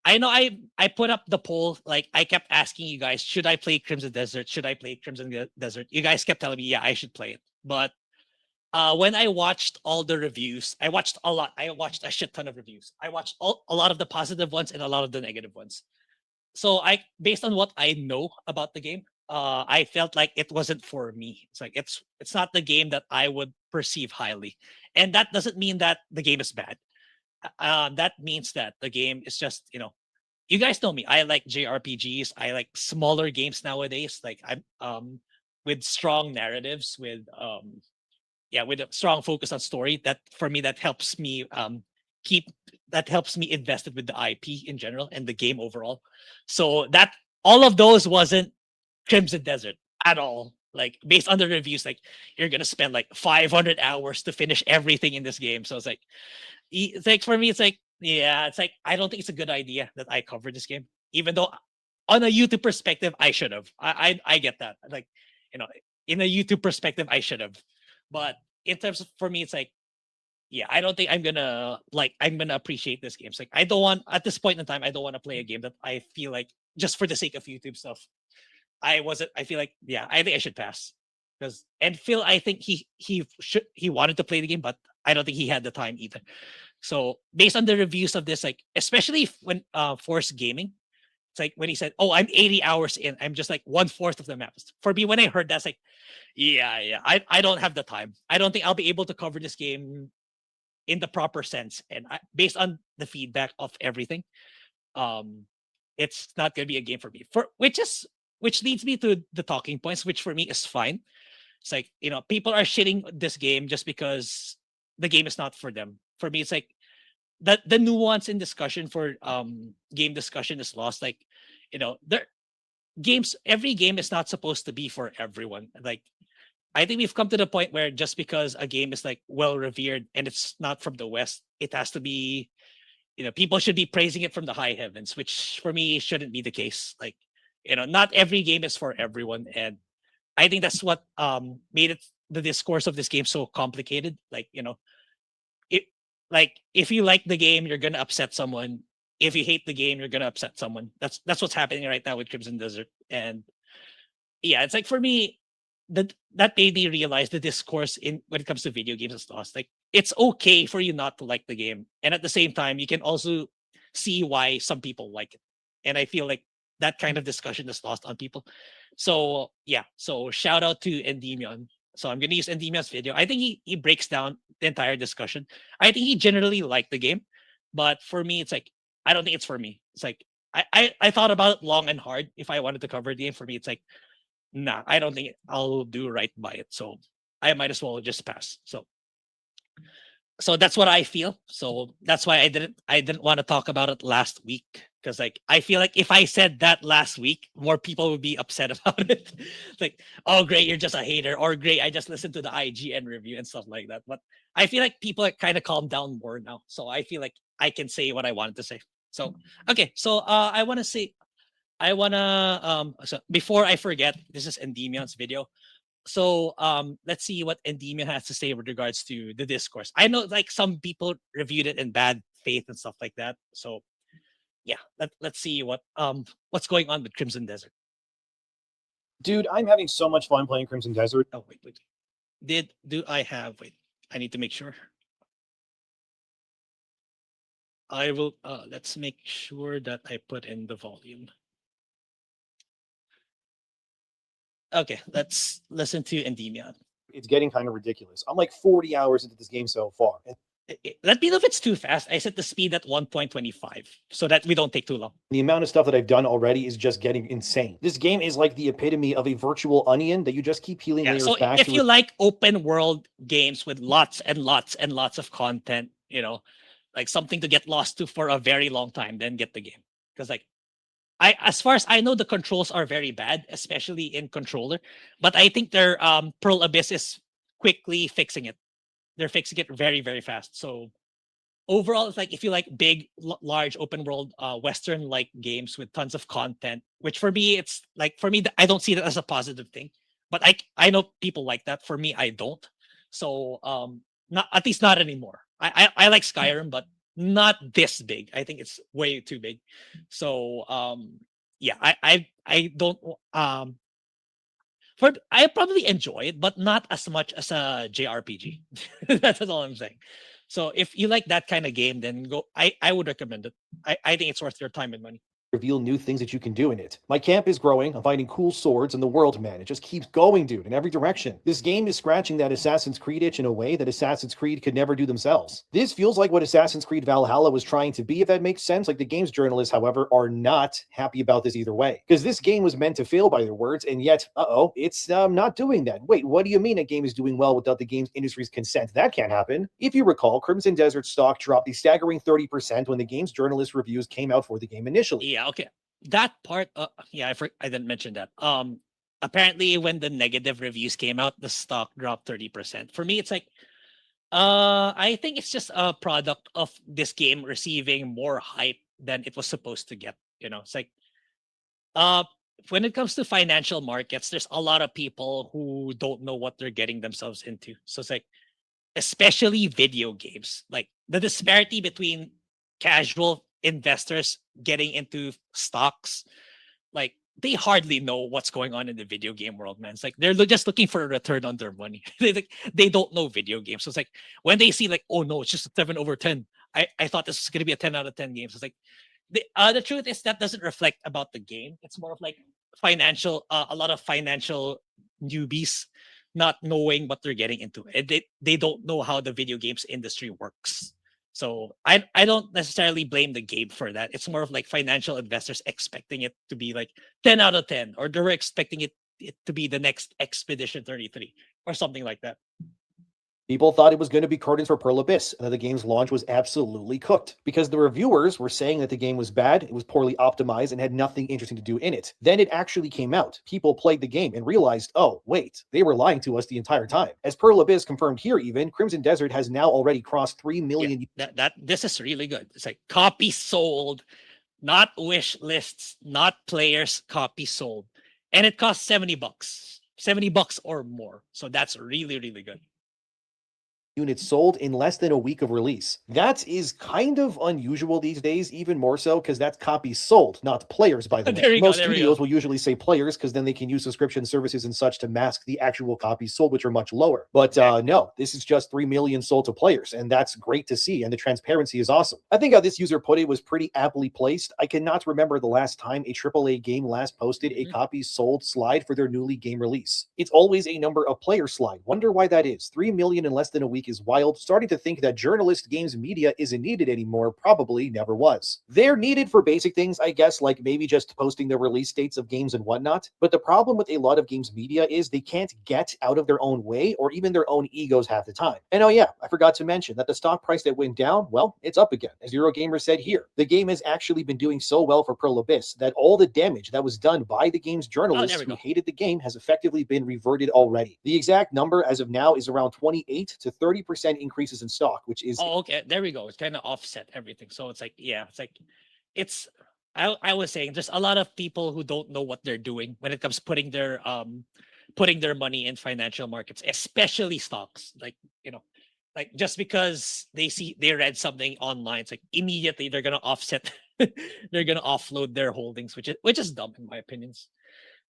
I know I put up the poll, like I kept asking you guys, should I play Crimson Desert? Should I play Desert? You guys kept telling me, yeah, I should play it. But when I watched all the reviews, I watched a lot. I watched a shit ton of reviews. I watched a lot of the positive ones and a lot of the negative ones. So based on what I know about the game, I felt like it wasn't for me. It's like it's not the game that I would perceive highly, and that doesn't mean that the game is bad. That means that the game is just, you guys know me. I like JRPGs. I like smaller games nowadays. Like I'm with strong narratives, with a strong focus on story. That for me, that helps me keep that helps me invested with the IP in general and the game overall. So that all of those wasn't Crimson Desert at all. Like based on the reviews, like you're gonna spend like 500 hours to finish everything in this game. So it's like for me, it's like, yeah, it's like I don't think it's a good idea that I cover this game, even though on a YouTube perspective, I should have. I get that. Like, you know, in a YouTube perspective, I should have. But in terms of for me, it's like, yeah, I don't think I'm gonna appreciate this game. It's like I don't want at this point in time, I don't want to play a game that I feel like just for the sake of YouTube stuff. I feel like, yeah, I think I should pass. And Phil, I think he wanted to play the game, but I don't think he had the time either. So based on the reviews of this, like especially when Force Gaming, it's like when he said, "Oh, I'm 80 hours in. I'm just like 1/4 of the maps." For me, when I heard that's like, yeah, I don't have the time. I don't think I'll be able to cover this game in the proper sense. And based on the feedback of everything, um, it's not gonna be a game for me. Which leads me to the talking points, which for me is fine. It's like, people are shitting this game just because the game is not for them. For me, it's like the nuance in discussion for game discussion is lost. Like, there games every game is not supposed to be for everyone. Like I think we've come to the point where just because a game is like well revered and it's not from the West, it has to be, people should be praising it from the high heavens, which for me shouldn't be the case. Like, not every game is for everyone. And I think that's what made the discourse of this game so complicated. Like, it like if you like the game, you're gonna upset someone. If you hate the game, you're gonna upset someone. That's what's happening right now with Crimson Desert. And yeah, it's like for me, that made me realize the discourse in when it comes to video games is lost. Like it's okay for you not to like the game, and at the same time, you can also see why some people like it. And I feel like that kind of discussion is lost on people. So yeah, so shout out to Endmion. So I'm gonna use Endmion's video. I think he breaks down the entire discussion. I think he generally liked the game, but for me, it's like I don't think it's for me. It's like I thought about it long and hard if I wanted to cover the game. For me, it's like nah, I don't think I'll do right by it. So I might as well just pass. So that's what I feel. So that's why I didn't want to talk about it last week, because like I feel like if I said that last week, more people would be upset about it. Like, oh great, you're just a hater, or great, I just listened to the IGN review and stuff like that. But I feel like people are kind of calmed down more now. So I feel like I can say what I wanted to say. So okay, so so before I forget, this is Endemion's video. So let's see what Endemion has to say with regards to the discourse. I know like some people reviewed it in bad faith and stuff like that. So yeah, let's see what's going on with Crimson Desert. Dude, I'm having so much fun playing Crimson Desert. Oh wait. Wait, I need to make sure. I will let's make sure that I put in the volume. Okay, let's listen to Endemion. It's getting kind of ridiculous. I'm like 40 hours into this game so far. Let me know if it's too fast. I set the speed at 1.25 so that we don't take too long. The amount of stuff that I've done already is just getting insane. This game is like the epitome of a virtual onion that you just keep peeling layers so back. If you like open world games with lots and lots and lots of content, like something to get lost to for a very long time, then get the game. Because like as far as I know, the controls are very bad, especially in controller. But I think their Pearl Abyss is quickly fixing it. They're fixing it very, very fast. So overall, it's like if you like big, large open world Western like games with tons of content, which for me, it's like for me, I don't see that as a positive thing. But I know people like that. For me, I don't. So not at least not anymore. I like Skyrim, but not this big. I think it's way too big. So yeah, I don't for I probably enjoy it, but not as much as a JRPG. That's all I'm saying. So if you like that kind of game, then go. I would recommend it. I think it's worth your time and money. Reveal new things that you can do in it. My camp is growing, I'm finding cool swords in the world, man. It just keeps going, dude, in every direction. This game is scratching that Assassin's Creed itch in a way that Assassin's Creed could never do themselves. This feels like what Assassin's Creed Valhalla was trying to be, if that makes sense. Like, the game's journalists, however, are not happy about this either way. Because this game was meant to fail by their words, and yet, it's not doing that. Wait, what do you mean a game is doing well without the game's industry's consent? That can't happen. If you recall, Crimson Desert stock dropped a staggering 30% when the game's journalist reviews came out for the game initially. Yeah, okay. That part, yeah, I didn't mention that. Apparently, when the negative reviews came out, the stock dropped 30%. For me, it's like, I think it's just a product of this game receiving more hype than it was supposed to get. You know, it's like, uh, when it comes to financial markets, there's a lot of people who don't know what they're getting themselves into. So it's like, especially video games, like the disparity between casual investors getting into stocks, like they hardly know what's going on in the video game world, man. It's like they're just looking for a return on their money. They don't know video games. So it's like when they see like, oh no, it's just a 7/10. I thought this was gonna be a 10 out of 10 game. So it's like the truth is that doesn't reflect about the game. It's more of like financial, a lot of financial newbies not knowing what they're getting into. And they don't know how the video games industry works. So I don't necessarily blame the game for that. It's more of like financial investors expecting it to be like 10 out of 10, or they're expecting it to be the next Expedition 33 or something like that. People thought it was going to be curtains for Pearl Abyss, and that the game's launch was absolutely cooked, because the reviewers were saying that the game was bad, it was poorly optimized, and had nothing interesting to do in it. Then it actually came out. People played the game and realized, oh, wait, they were lying to us the entire time. As Pearl Abyss confirmed here even, Crimson Desert has now already crossed 3 million. Yeah, that this is really good. It's like copies sold, not wish lists, not players, copies sold. And it costs $70. $70 or more. So that's really, really good. Units sold in less than a week of release. That is kind of unusual these days, even more so because that's copies sold, not players, by the way. Most studios will usually say players because then they can use subscription services and such to mask the actual copies sold, which are much lower. But no, this is just 3 million sold to players, and that's great to see, and the transparency is awesome. I think how this user put it was pretty aptly placed. I cannot remember the last time a AAA game last posted a copies sold slide for their newly game release. It's always a number of player slide. Wonder why that is. 3 million in less than a week is wild. Starting to think that journalist games media isn't needed anymore probably never was. They're needed for basic things, I guess, like maybe just posting the release dates of games and whatnot. But the problem with a lot of games media is they can't get out of their own way or even their own egos half the time. And oh yeah, I forgot to mention that the stock price that went down, well, it's up again. As Eurogamer said here, the game has actually been doing so well for Pearl Abyss that all the damage that was done by the game's journalists who hated the game has effectively been reverted already. The exact number as of now is around 28 to 30% increases in stock, which is okay. There we go. It's kind of offset everything. So it's like, yeah, it's like I was saying there's a lot of people who don't know what they're doing when it comes to putting their money in financial markets, especially stocks. Like, you know, like just because they read something online, it's like immediately they're gonna offset they're gonna offload their holdings, which is dumb in my opinions.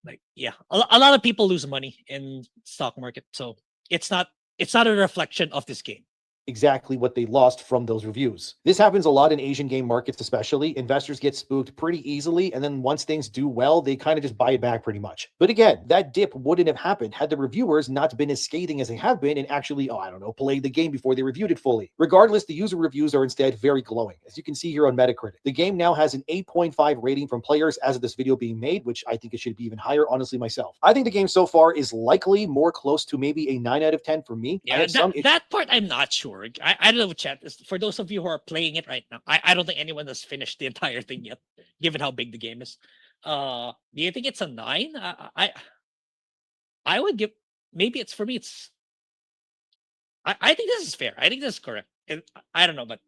Like, yeah, a lot of people lose money in stock market. So it's not a reflection of this game. Exactly what they lost from those reviews. This happens a lot in Asian game markets, especially. Investors get spooked pretty easily, and then once things do well, they kind of just buy it back pretty much. But again, that dip wouldn't have happened had the reviewers not been as scathing as they have been and actually, played the game before they reviewed it fully. Regardless, the user reviews are instead very glowing. As you can see here on Metacritic, the game now has an 8.5 rating from players as of this video being made, which I think it should be even higher, honestly, myself. I think the game so far is likely more close to maybe a 9 out of 10 for me. Yeah, that part I'm not sure. I don't know, chat. For those of you who are playing it right now, I don't think anyone has finished the entire thing yet, given how big the game is. Do you think it's a 9? I would give, maybe it's for me. I think this is fair. I think this is correct. I don't know, but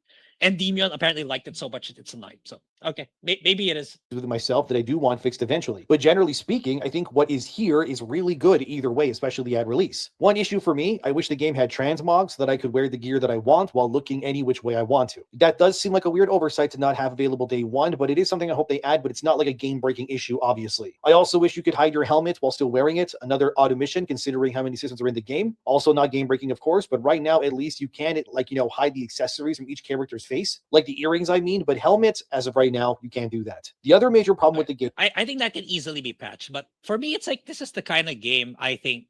Endmion apparently liked it so much it's a 9. So Okay, maybe it is. With myself that I do want fixed eventually. But generally speaking, I think what is here is really good either way, especially at release. One issue for me, I wish the game had transmog so that I could wear the gear that I want while looking any which way I want to. That does seem like a weird oversight to not have available day one, but it is something I hope they add, but it's not like a game-breaking issue, obviously. I also wish you could hide your helmet while still wearing it. Another odd omission considering how many systems are in the game. Also not game-breaking, of course, but right now at least you can, hide the accessories from each character's face. Like the earrings, I mean, but helmets, as of right now, you can't do that. The other major problem with the game... I think that can easily be patched, but for me, it's like, this is the kind of game I think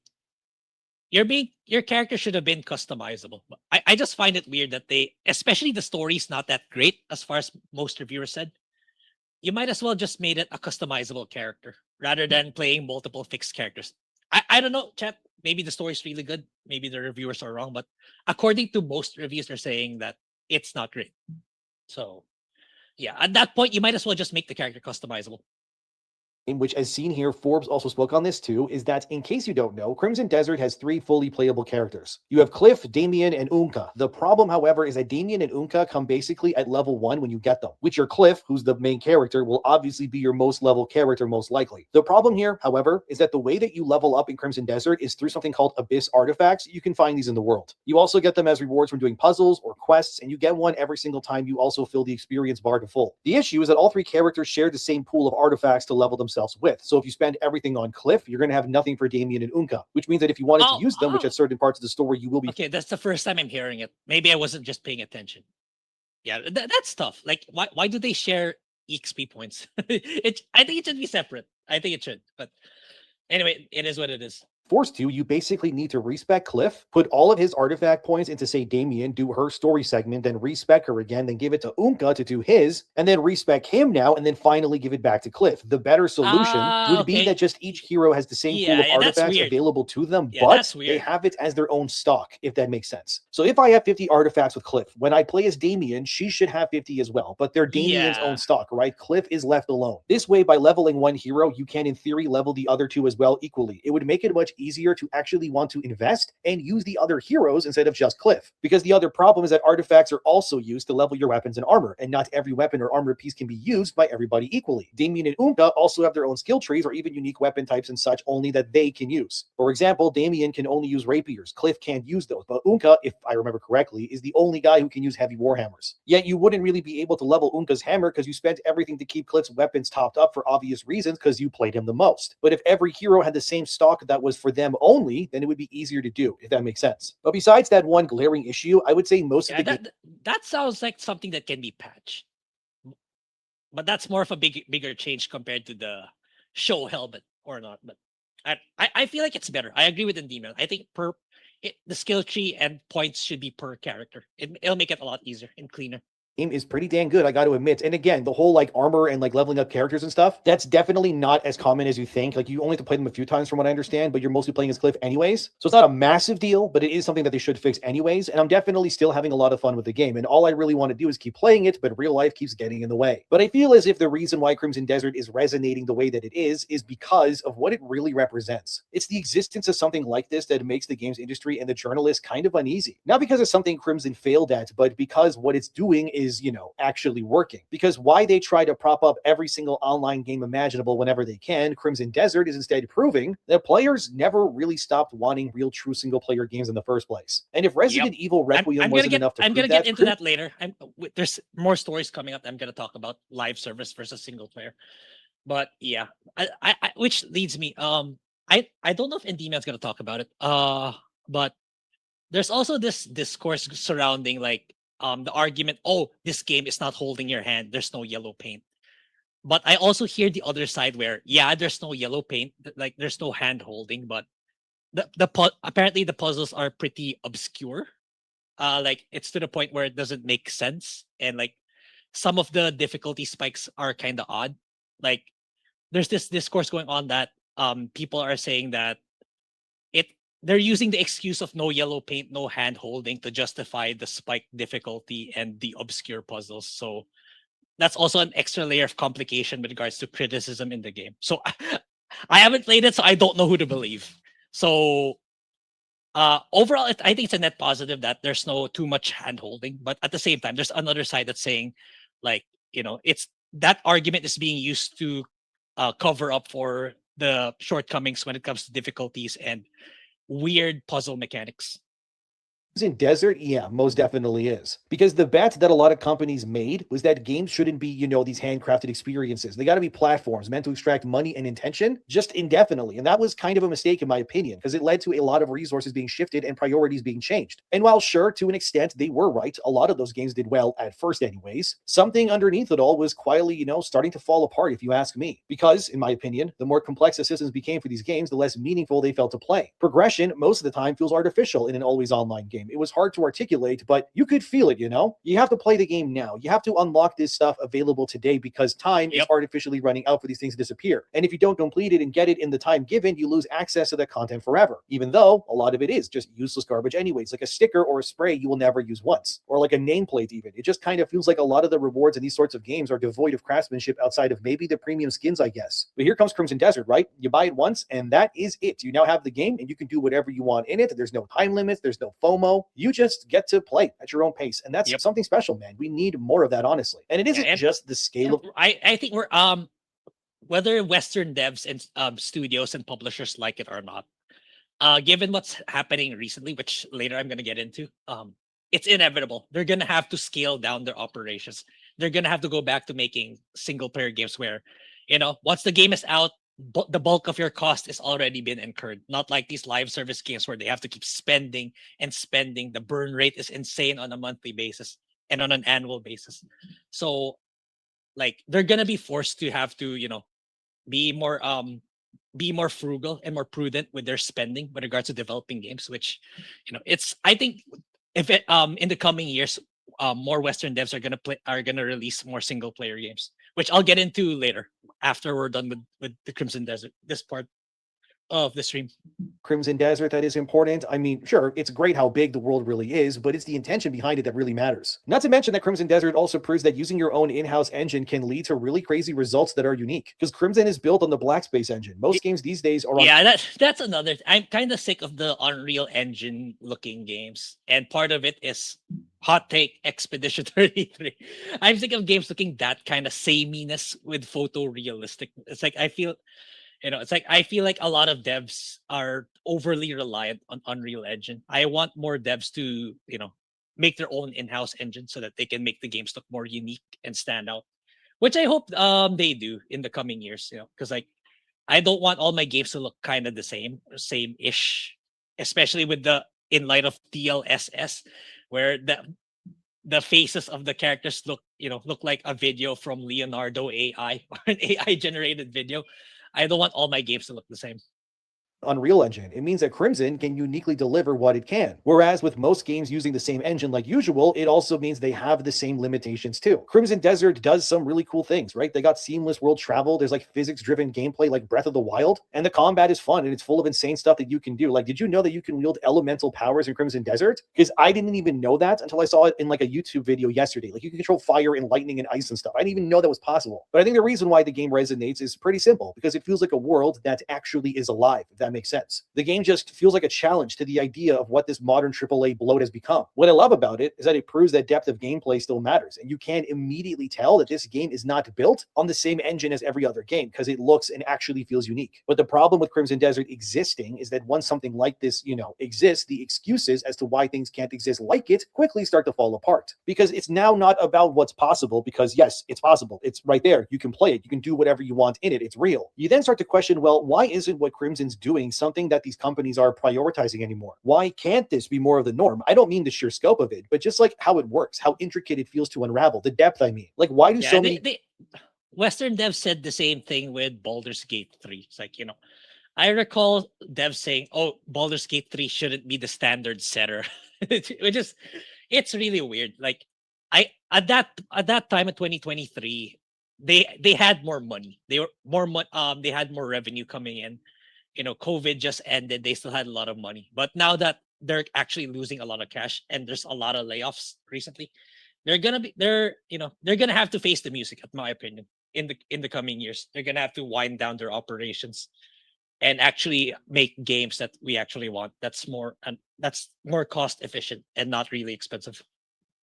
your character should have been customizable. I just find it weird that especially the story's not that great as far as most reviewers said. You might as well just made it a customizable character rather than playing multiple fixed characters. I don't know, chat. Maybe the story's really good. Maybe the reviewers are wrong, but according to most reviews, they're saying that it's not great. So yeah, at that point, you might as well just make the character customizable. In which, as seen here, Forbes also spoke on this too, is that, in case you don't know, Crimson Desert has 3 fully playable characters. You have Cliff, Endmion, and Unka. The problem, however, is that Endmion and Unka come basically at level 1 when you get them, which your Cliff, who's the main character, will obviously be your most level character most likely. The problem here, however, is that the way that you level up in Crimson Desert is through something called Abyss artifacts. You can find these in the world. You also get them as rewards from doing puzzles or quests, and you get one every single time you also fill the experience bar to full. The issue is that all 3 characters share the same pool of artifacts to level themselves with. So if you spend everything on Cliff, you're going to have nothing for Endmion and Unka, which means that if you wanted to use them, which at certain parts of the story you will be... Okay, that's the first time I'm hearing it. Maybe I wasn't just paying attention. Yeah, that's tough. Like, why do they share EXP points? I think it should be separate. I think it should. But anyway, it is what it is. Forced to, you basically need to respec Cliff, put all of his artifact points into, say, Endmion, do her story segment, then respec her again, then give it to Unka to do his, and then respec him now, and then finally give it back to Cliff. The better solution would be that just each hero has the same pool of artifacts available to them, but they have it as their own stock, if that makes sense. So if I have 50 artifacts with Cliff, when I play as Endmion, she should have 50 as well, but they're Endmion's own stock, right? Cliff is left alone. This way, by leveling one hero, you can, in theory, level the other 2 as well equally. It would make it much easier to actually want to invest and use the other heroes instead of just Cliff. Because the other problem is that artifacts are also used to level your weapons and armor, and not every weapon or armor piece can be used by everybody equally. Endmion and Unka also have their own skill trees or even unique weapon types and such only that they can use. For example, Endmion can only use rapiers. Cliff can't use those, but Unka, if I remember correctly, is the only guy who can use heavy warhammers. Yet you wouldn't really be able to level Unka's hammer because you spent everything to keep Cliff's weapons topped up for obvious reasons because you played him the most. But if every hero had the same stock that was for them only, then it would be easier to do, if that makes sense. But besides that one glaring issue, I would say most of the that sounds like something that can be patched. But that's more of a bigger change compared to the show helmet or not. But I feel like it's better. I agree with Endmion. I think the skill tree and points should be per character. It'll make it a lot easier and cleaner. Is pretty dang good, I got to admit. And again, the whole like armor and like leveling up characters and stuff, that's definitely not as common as you think. Like you only have to play them a few times from what I understand, but you're mostly playing as Cliff anyways. So it's not a massive deal, but it is something that they should fix anyways. And I'm definitely still having a lot of fun with the game. And all I really want to do is keep playing it, but real life keeps getting in the way. But I feel as if the reason why Crimson Desert is resonating the way that it is because of what it really represents. It's the existence of something like this that makes the games industry and the journalists kind of uneasy. Not because it's something Crimson failed at, but because what it's doing is, actually working. Because why they try to prop up every single online game imaginable whenever they can, Crimson Desert is instead proving that players never really stopped wanting real true single player games in the first place. And if Resident Evil Requiem wasn't enough to I'm prove gonna get into that later. There's more stories coming up. I'm gonna talk about live service versus single player. But yeah, which leads me, I don't know if Endmion's gonna talk about it. But there's also this discourse surrounding like the argument, oh, this game is not holding your hand, there's no yellow paint. But I also hear the other side where, yeah, there's no yellow paint, like there's no hand holding, but apparently the puzzles are pretty obscure. Like it's to the point where it doesn't make sense, and like some of the difficulty spikes are kind of odd. Like there's this discourse going on that people are saying that they're using the excuse of no yellow paint, no hand holding to justify the spike difficulty and the obscure puzzles. So that's also an extra layer of complication with regards to criticism in the game. So I haven't played it, so I don't know who to believe. So overall, I think it's a net positive that there's no too much hand holding, but at the same time, there's another side that's saying, like, it's that argument is being used to cover up for the shortcomings when it comes to difficulties and weird puzzle mechanics. In Desert, yeah, most definitely is. Because the bet that a lot of companies made was that games shouldn't be, these handcrafted experiences. They got to be platforms meant to extract money and intention just indefinitely. And that was kind of a mistake, in my opinion, because it led to a lot of resources being shifted and priorities being changed. And while sure, to an extent, they were right, a lot of those games did well at first, anyways, something underneath it all was quietly, starting to fall apart, if you ask me. Because, in my opinion, the more complex the systems became for these games, the less meaningful they felt to play. Progression, most of the time, feels artificial in an always online game. It was hard to articulate, but you could feel it, You have to play the game now. You have to unlock this stuff available today because time is artificially running out for these things to disappear. And if you don't complete it and get it in the time given, you lose access to that content forever. Even though a lot of it is just useless garbage anyways, like a sticker or a spray you will never use once. Or like a nameplate even. It just kind of feels like a lot of the rewards in these sorts of games are devoid of craftsmanship outside of maybe the premium skins, I guess. But here comes Crimson Desert, right? You buy it once and that is it. You now have the game and you can do whatever you want in it. There's no time limits. There's no FOMO. You just get to play at your own pace. And that's something special, man. We need more of that, honestly. And it isn't just the scale of... I think we're whether Western devs and studios and publishers like it or not, given what's happening recently, which later I'm gonna get into, it's inevitable. They're gonna have to scale down their operations. They're gonna have to go back to making single player games where, once the game is out, the bulk of your cost has already been incurred. Not like these live service games where they have to keep spending and spending. The burn rate is insane on a monthly basis and on an annual basis. So, like, they're gonna be forced to have to, be more frugal and more prudent with their spending with regards to developing games. Which, it's I think if it in the coming years, more Western devs are gonna release more single player games, which I'll get into later after we're done with the Crimson Desert, this part of the stream. Crimson Desert that is important. I mean, sure, it's great how big the world really is, but it's the intention behind it that really matters. Not to mention that Crimson Desert also proves that using your own in-house engine can lead to really crazy results that are unique. Because Crimson is built on the Black Space engine. Most games these days are on... Yeah, that's another... I'm kind of sick of the Unreal Engine looking games. And part of it is hot take Expedition 33. I'm sick of games looking that kind of sameness with photorealistic. It's like I feel like a lot of devs are overly reliant on Unreal Engine. I want more devs to, make their own in-house engine so that they can make the games look more unique and stand out, which I hope they do in the coming years, because like I don't want all my games to look kind of the same-ish, especially in light of DLSS, where the faces of the characters look like a video from Leonardo AI or an AI generated video. I don't want all my games to look the same. Unreal Engine. It means that Crimson can uniquely deliver what it can. Whereas with most games using the same engine like usual, it also means they have the same limitations too. Crimson Desert does some really cool things, right? They got seamless world travel. There's like physics-driven gameplay like Breath of the Wild. And the combat is fun and it's full of insane stuff that you can do. Like, did you know that you can wield elemental powers in Crimson Desert? Because I didn't even know that until I saw it in like a YouTube video yesterday. Like, you can control fire and lightning and ice and stuff. I didn't even know that was possible. But I think the reason why the game resonates is pretty simple, because it feels like a world that actually is alive, if that makes sense. The game just feels like a challenge to the idea of what this modern AAA bloat has become. What I love about it is that it proves that depth of gameplay still matters, and you can immediately tell that this game is not built on the same engine as every other game because it looks and actually feels unique. But the problem with Crimson Desert existing is that once something like this, exists, the excuses as to why things can't exist like it quickly start to fall apart. Because it's now not about what's possible, because yes, it's possible. It's right there. You can play it. You can do whatever you want in it. It's real. You then start to question, well, why isn't what Crimson's doing something that these companies are prioritizing anymore? Why can't this be more of the norm? I don't mean the sheer scope of it, but just like how it works, how intricate it feels to unravel, the depth, I mean. Like, why do so many... Western devs said the same thing with Baldur's Gate 3. It's like, I recall devs saying, oh, Baldur's Gate 3 shouldn't be the standard setter. It's really weird. Like, at that time in 2023, they had more money. They had more revenue coming in. COVID just ended. They still had a lot of money. But now that they're actually losing a lot of cash and there's a lot of layoffs recently, they're gonna have to face the music, in my opinion, in the coming years. They're gonna have to wind down their operations and actually make games that we actually want. That's more cost efficient and not really expensive.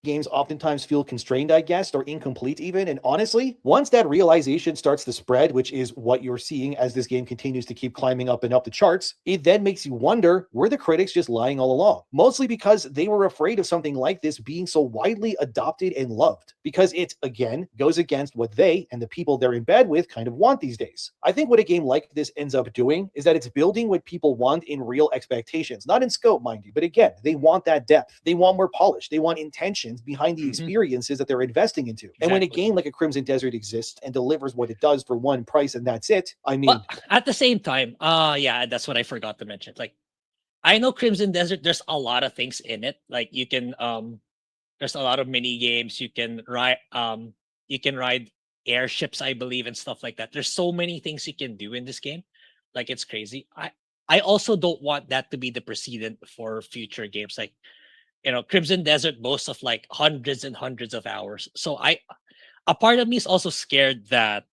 Games oftentimes feel constrained, I guess, or incomplete even. And honestly, once that realization starts to spread, which is what you're seeing as this game continues to keep climbing up and up the charts, it then makes you wonder, were the critics just lying all along? Mostly because they were afraid of something like this being so widely adopted and loved, because it, again, goes against what they and the people they're in bed with kind of want these days. I think what a game like this ends up doing is that it's building what people want in real expectations, not in scope, mind you, but again, they want that depth. They want more polish. They want intentions behind the experiences that they're investing into. Exactly. And when a game like a Crimson Desert exists and delivers what it does for one price and that's it, I mean... But at the same time, yeah, that's what I forgot to mention. Like, I know Crimson Desert, there's a lot of things in it. Like, you can, there's a lot of mini games. You can ride airships, I believe, and stuff like that. There's so many things you can do in this game. Like, it's crazy. I also don't want that to be the precedent for future games. Like, you know, Crimson Desert boasts of like hundreds and hundreds of hours. So a part of me is also scared that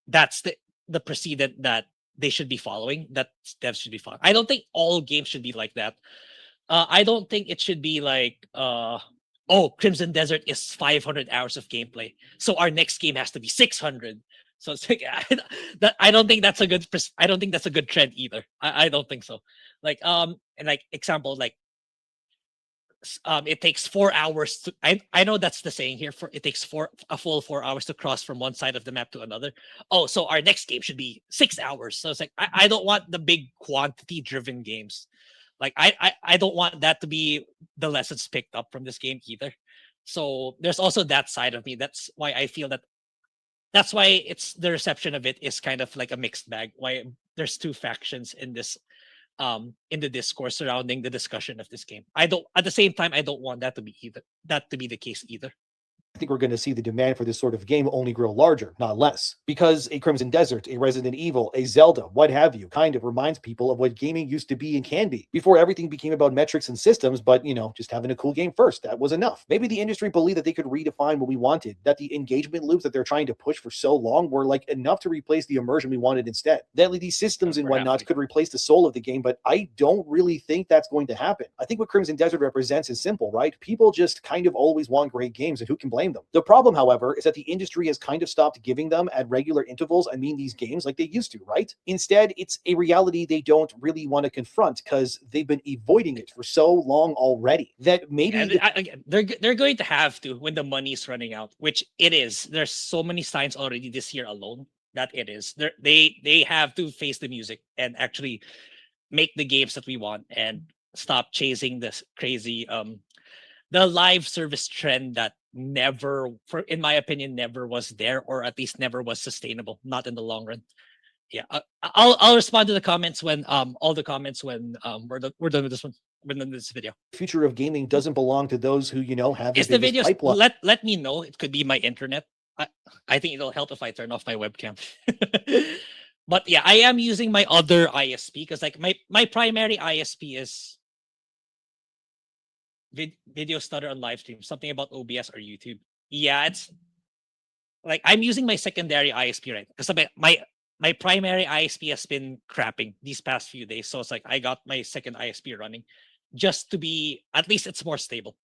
that's the precedent that they should be following, that devs should be following. I don't think all games should be like that. I don't think it should be like, oh, Crimson Desert is 500 hours of gameplay, so our next game has to be 600. So it's like I don't think that's a good. I don't think that's a good trend either. I don't think so. Like and like example, like it takes 4 hours to. I know that's the saying here. For it takes a full 4 hours to cross from one side of the map to another. Oh, so our next game should be 6 hours. So it's like I don't want the big quantity driven games. Like I don't want that to be the lessons picked up from this game either. So there's also that side of me. That's why I feel that. That's why it's the reception of it is kind of like a mixed bag. Why there's two factions in this, in the discourse surrounding the discussion of this game. I don't. At the same time, I don't want that to be the case either. I think we're going to see the demand for this sort of game only grow larger, not less. Because a Crimson Desert, a Resident Evil, a Zelda, what have you, kind of reminds people of what gaming used to be and can be. Before everything became about metrics and systems, but, you know, just having a cool game first, that was enough. Maybe the industry believed that they could redefine what we wanted, that the engagement loops that they're trying to push for so long were, like, enough to replace the immersion we wanted instead. That these systems and whatnot could replace the soul of the game, but I don't really think that's going to happen. I think what Crimson Desert represents is simple, right? People just kind of always want great games, and who can blame them? The problem, however, is that the industry has kind of stopped giving them at regular intervals, these games, like they used to, right? Instead, it's a reality they don't really want to confront because they've been avoiding it for so long already that maybe... they're going to have to when the money's running out, which it is. There's so many signs already this year alone that it is. They have to face the music and actually make the games that we want and stop chasing this crazy the live service trend that in my opinion, never was there, or at least never was sustainable, not in the long run. Yeah, I'll respond to the comments when all the comments when we're done with this one. We're done with this video. The future of gaming doesn't belong to those who, you know, have the videos pipeline. Let me know. It could be my internet. I think it'll help if I turn off my webcam. But yeah, I am using my other ISP because like my primary ISP is video stutter on live stream, something about OBS or YouTube. Yeah, it's like I'm using my secondary ISP right because my primary ISP has been crapping these past few days, so it's like I got my second ISP running just to be, at least it's more stable.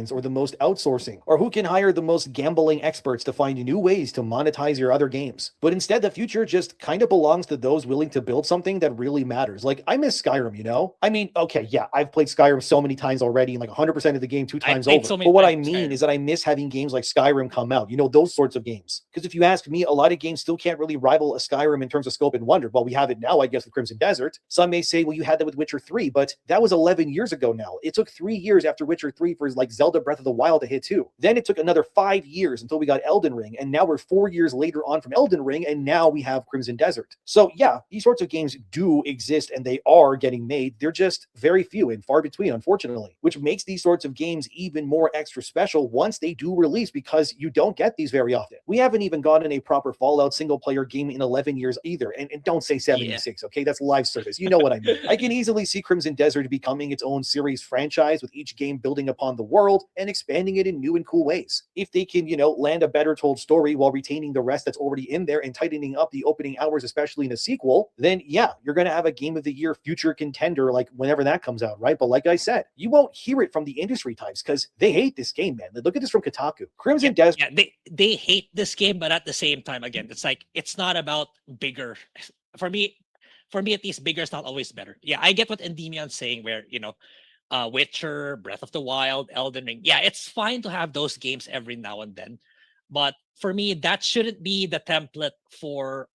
Or the most outsourcing, or who can hire the most gambling experts to find new ways to monetize your other games. But instead, the future just kind of belongs to those willing to build something that really matters. Like, I miss Skyrim, you know? I mean, okay, yeah, I've played Skyrim so many times already, and like 100% of the game 2 times over. But what I mean is that I miss having games like Skyrim come out, you know, those sorts of games. Because if you ask me, a lot of games still can't really rival a Skyrim in terms of scope and wonder. Well, we have it now, I guess, with Crimson Desert. Some may say, well, you had that with Witcher 3, but that was 11 years ago now. It took 3 years after Witcher 3 for like Zelda Breath of the Wild to hit 2. Then it took another 5 years until we got Elden Ring, and now we're 4 years later on from Elden Ring, and now we have Crimson Desert. So yeah, these sorts of games do exist, and they are getting made. They're just very few and far between, unfortunately, which makes these sorts of games even more extra special once they do release, because you don't get these very often. We haven't even gotten a proper Fallout single-player game in 11 years either, and don't say 76, okay? That's live service. You know what I mean. I can easily see Crimson Desert becoming its own series franchise, with each game building upon the world world and expanding it in new and cool ways. If they can, land a better told story while retaining the rest that's already in there and tightening up the opening hours, especially in a sequel, then yeah, you're going to have a Game of the Year future contender like whenever that comes out, right? But like I said, you won't hear it from the industry types because they hate this game, man. Look at this from Kotaku. Crimson Desert. Yeah, they hate this game, but at the same time, again, it's like it's not about bigger. For me at least, bigger is not always better. Yeah, I get what Endmion's saying, where Witcher, Breath of the Wild, Elden Ring. Yeah, it's fine to have those games every now and then, but for me, that shouldn't be the template for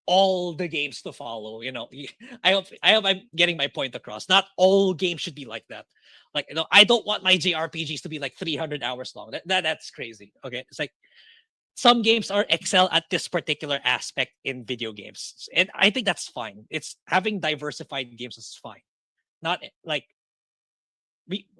all the games to follow. I hope I'm getting my point across. Not all games should be like that. Like, I don't want my JRPGs to be like 300 hours long. That's crazy. Okay, it's like some games are excel at this particular aspect in video games, and I think that's fine. It's having diversified games is fine. Not like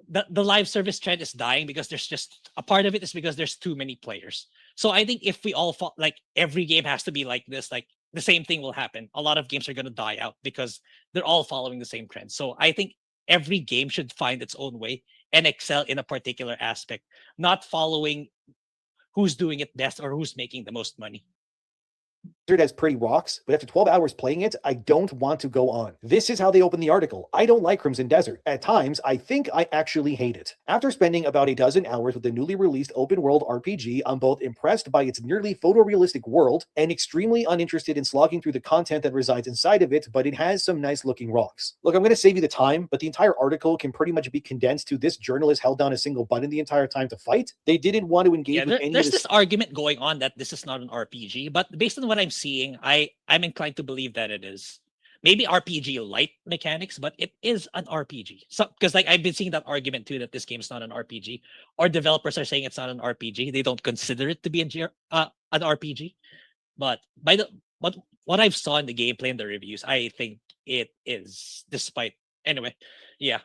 the live service trend is dying because there's just a part of it is because there's too many players. So I think if we all like every game has to be like this, like the same thing will happen. A lot of games are going to die out because they're all following the same trend. So I think every game should find its own way and excel in a particular aspect, not following who's doing it best or who's making the most money. As pretty rocks, but after 12 hours playing it, I don't want to go on. This is how they open the article. I don't like Crimson Desert. At times, I think I actually hate it. After spending about a dozen hours with the newly released open world RPG, I'm both impressed by its nearly photorealistic world and extremely uninterested in slogging through the content that resides inside of it, but it has some nice looking rocks. Look, I'm going to save you the time, but the entire article can pretty much be condensed to this journalist held down a single button the entire time to fight. They didn't want to engage with any There's this argument going on that this is not an RPG, but based on what I'm seeing, I'm inclined to believe that it is. Maybe RPG light mechanics, but it is an RPG. So because like I've been seeing that argument too, that this game is not an RPG, or developers are saying it's not an RPG. They don't consider it to be an RPG. But what I've saw in the gameplay and the reviews, I think it is. Despite anyway, yeah.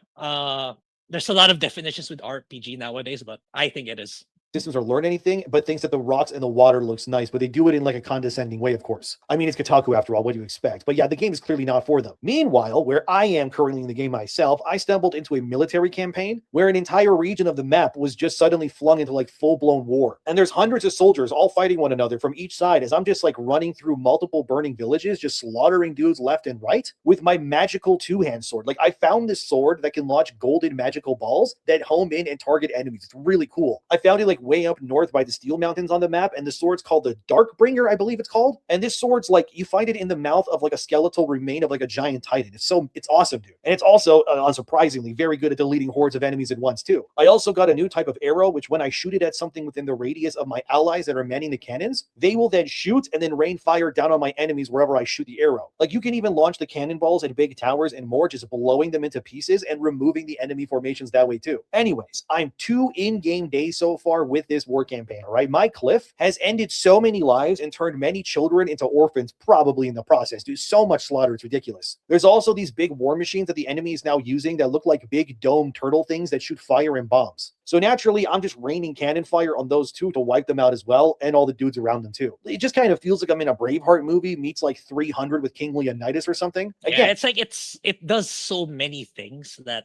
There's a lot of definitions with RPG nowadays, but I think it is. Systems or learn anything, but thinks that the rocks and the water looks nice, but they do it in like a condescending way, of course. I mean, it's Kotaku after all, what do you expect? But yeah, the game is clearly not for them. Meanwhile, where I am currently in the game myself, I stumbled into a military campaign where an entire region of the map was just suddenly flung into like full-blown war. And there's hundreds of soldiers all fighting one another from each side as I'm just like running through multiple burning villages, just slaughtering dudes left and right with my magical two-hand sword. Like I found this sword that can launch golden magical balls that home in and target enemies. It's really cool. I found it like way up north by the Steel Mountains on the map, and the sword's called the Darkbringer, I believe it's called. And this sword's like you find it in the mouth of like a skeletal remain of like a giant titan. It's awesome, dude. And it's also unsurprisingly very good at deleting hordes of enemies at once too. I also got a new type of arrow, which when I shoot it at something within the radius of my allies that are manning the cannons, they will then shoot and then rain fire down on my enemies wherever I shoot the arrow. Like you can even launch the cannonballs at big towers and more, just blowing them into pieces and removing the enemy formations that way too. Anyways, I'm 2 in-game days so far with this war campaign, all right? My cliff has ended so many lives and turned many children into orphans, probably in the process. Dude, so much slaughter, it's ridiculous. There's also these big war machines that the enemy is now using that look like big dome turtle things that shoot fire and bombs. So naturally, I'm just raining cannon fire on those two to wipe them out as well, and all the dudes around them too. It just kind of feels like I'm in a Braveheart movie meets like 300 with King Leonidas or something. Again, yeah, it's like it does so many things that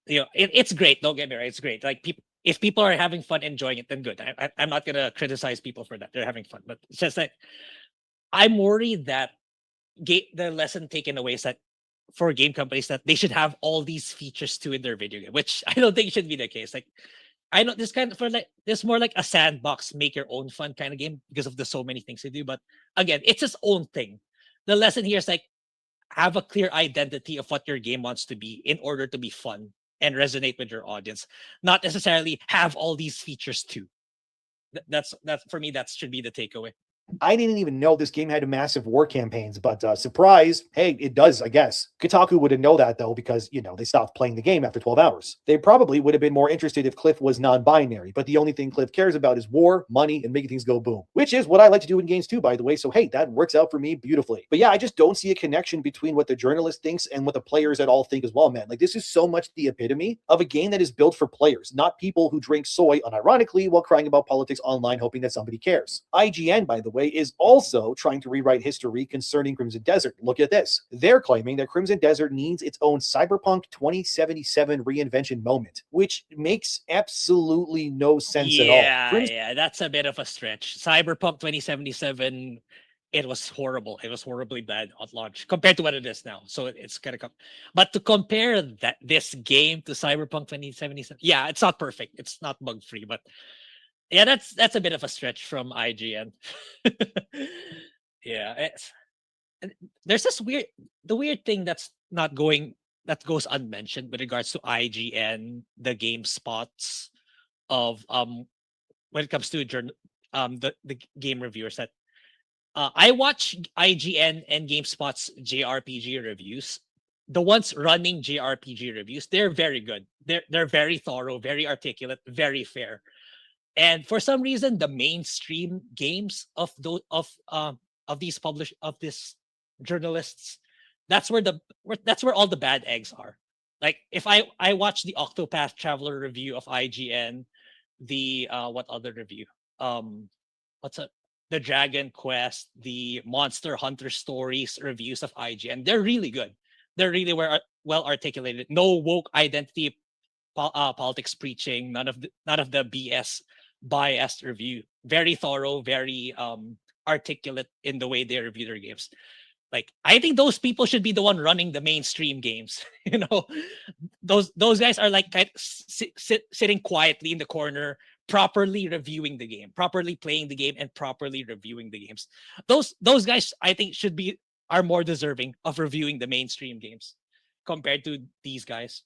it's great. Don't get me right, it's great. Like if people are having fun enjoying it, then good. I'm not gonna criticize people for that. They're having fun, but it's just like I'm worried that the lesson taken away is that for game companies that they should have all these features too in their video game, which I don't think should be the case. Like I know this more like a sandbox, make your own fun kind of game because of the so many things they do. But again, it's its own thing. The lesson here is like have a clear identity of what your game wants to be in order to be fun and resonate with your audience, not necessarily have all these features too. That's for me, that should be the takeaway. I didn't even know this game had massive war campaigns, but surprise, hey, it does, I guess. Kotaku wouldn't know that, though, because, they stopped playing the game after 12 hours. They probably would have been more interested if Cliff was non-binary, but the only thing Cliff cares about is war, money, and making things go boom, which is what I like to do in games too, by the way, so hey, that works out for me beautifully. But yeah, I just don't see a connection between what the journalist thinks and what the players at all think as well, man. Like, this is so much the epitome of a game that is built for players, not people who drink soy unironically while crying about politics online hoping that somebody cares. IGN, by the way, way, is also trying to rewrite history concerning Crimson Desert. Look at this. They're claiming that Crimson Desert needs its own Cyberpunk 2077 reinvention moment, which makes absolutely no sense at all. Yeah, that's a bit of a stretch. Cyberpunk 2077, it was horrible. It was horribly bad at launch compared to what it is now. So it's kind of, but to compare this game to Cyberpunk 2077, yeah, it's not perfect. It's not bug free, but yeah, that's a bit of a stretch from IGN. Yeah, there's this weird thing that's not going that goes unmentioned with regards to IGN, the game spots of when it comes to the game reviewers that I watch IGN and GameSpot's JRPG reviews. The ones running JRPG reviews, they're very good. They're very thorough, very articulate, very fair. And for some reason, the mainstream games of those of these journalists, that's where all the bad eggs are. Like if I watch the Octopath Traveler review of IGN, the what other review? What's a the Dragon Quest, the Monster Hunter Stories reviews of IGN. They're really good. They're really well articulated. No woke identity politics preaching. None of the BS biased review. Very thorough. Very articulate in the way they review their games. Like I think those people should be the one running the mainstream games. You know, those guys are like sitting quietly in the corner, properly reviewing the game, properly playing the game, and properly reviewing the games. Those guys, I think, are more deserving of reviewing the mainstream games compared to these guys.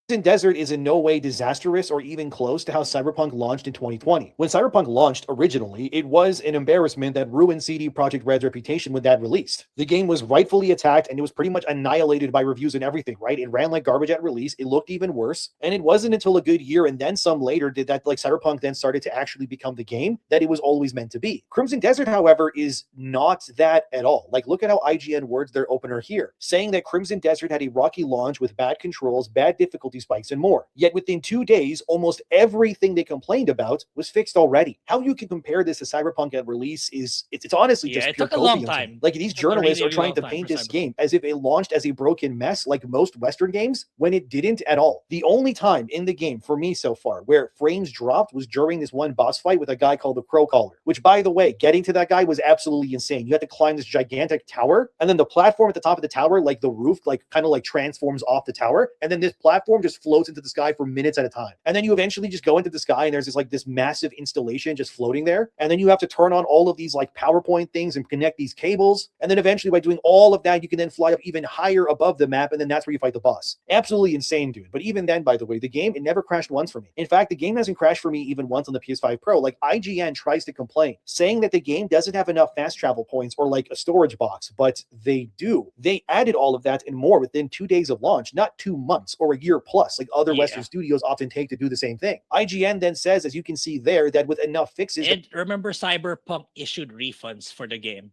Crimson Desert is in no way disastrous or even close to how Cyberpunk launched in 2020. When Cyberpunk launched originally, it was an embarrassment that ruined CD Projekt Red's reputation when that released. The game was rightfully attacked and it was pretty much annihilated by reviews and everything, right? It ran like garbage at release, it looked even worse, and it wasn't until a good year and then some later did that like Cyberpunk then started to actually become the game that it was always meant to be. Crimson Desert, however, is not that at all. Like look at how IGN words their opener here, saying that Crimson Desert had a rocky launch with bad controls, bad difficulty spikes, and more. Yet within 2 days, almost everything they complained about was fixed already. How you can compare this to Cyberpunk at release is it's honestly just pure took a long time. Like these journalists are trying to paint this game as if it launched as a broken mess like most Western games when it didn't at all. The only time in the game for me so far where frames dropped was during this one boss fight with a guy called the Crow Caller, which by the way, getting to that guy was absolutely insane. You had to climb this gigantic tower and then the platform at the top of the tower, like the roof, like kind of like transforms off the tower. And then this platform just floats into the sky for minutes at a time. And then you eventually just go into the sky and there's this massive installation just floating there. And then you have to turn on all of these like PowerPoint things and connect these cables. And then eventually by doing all of that, you can then fly up even higher above the map. And then that's where you fight the boss. Absolutely insane, dude. But even then, by the way, the game, it never crashed once for me. In fact, the game hasn't crashed for me even once on the PS5 Pro. Like IGN tries to complain, saying that the game doesn't have enough fast travel points or like a storage box, but they do. They added all of that and more within 2 days of launch, not 2 months or a year plus, like other Western studios often take to do the same thing. IGN then says, as you can see there, that with enough fixes... And remember, Cyberpunk issued refunds for the game.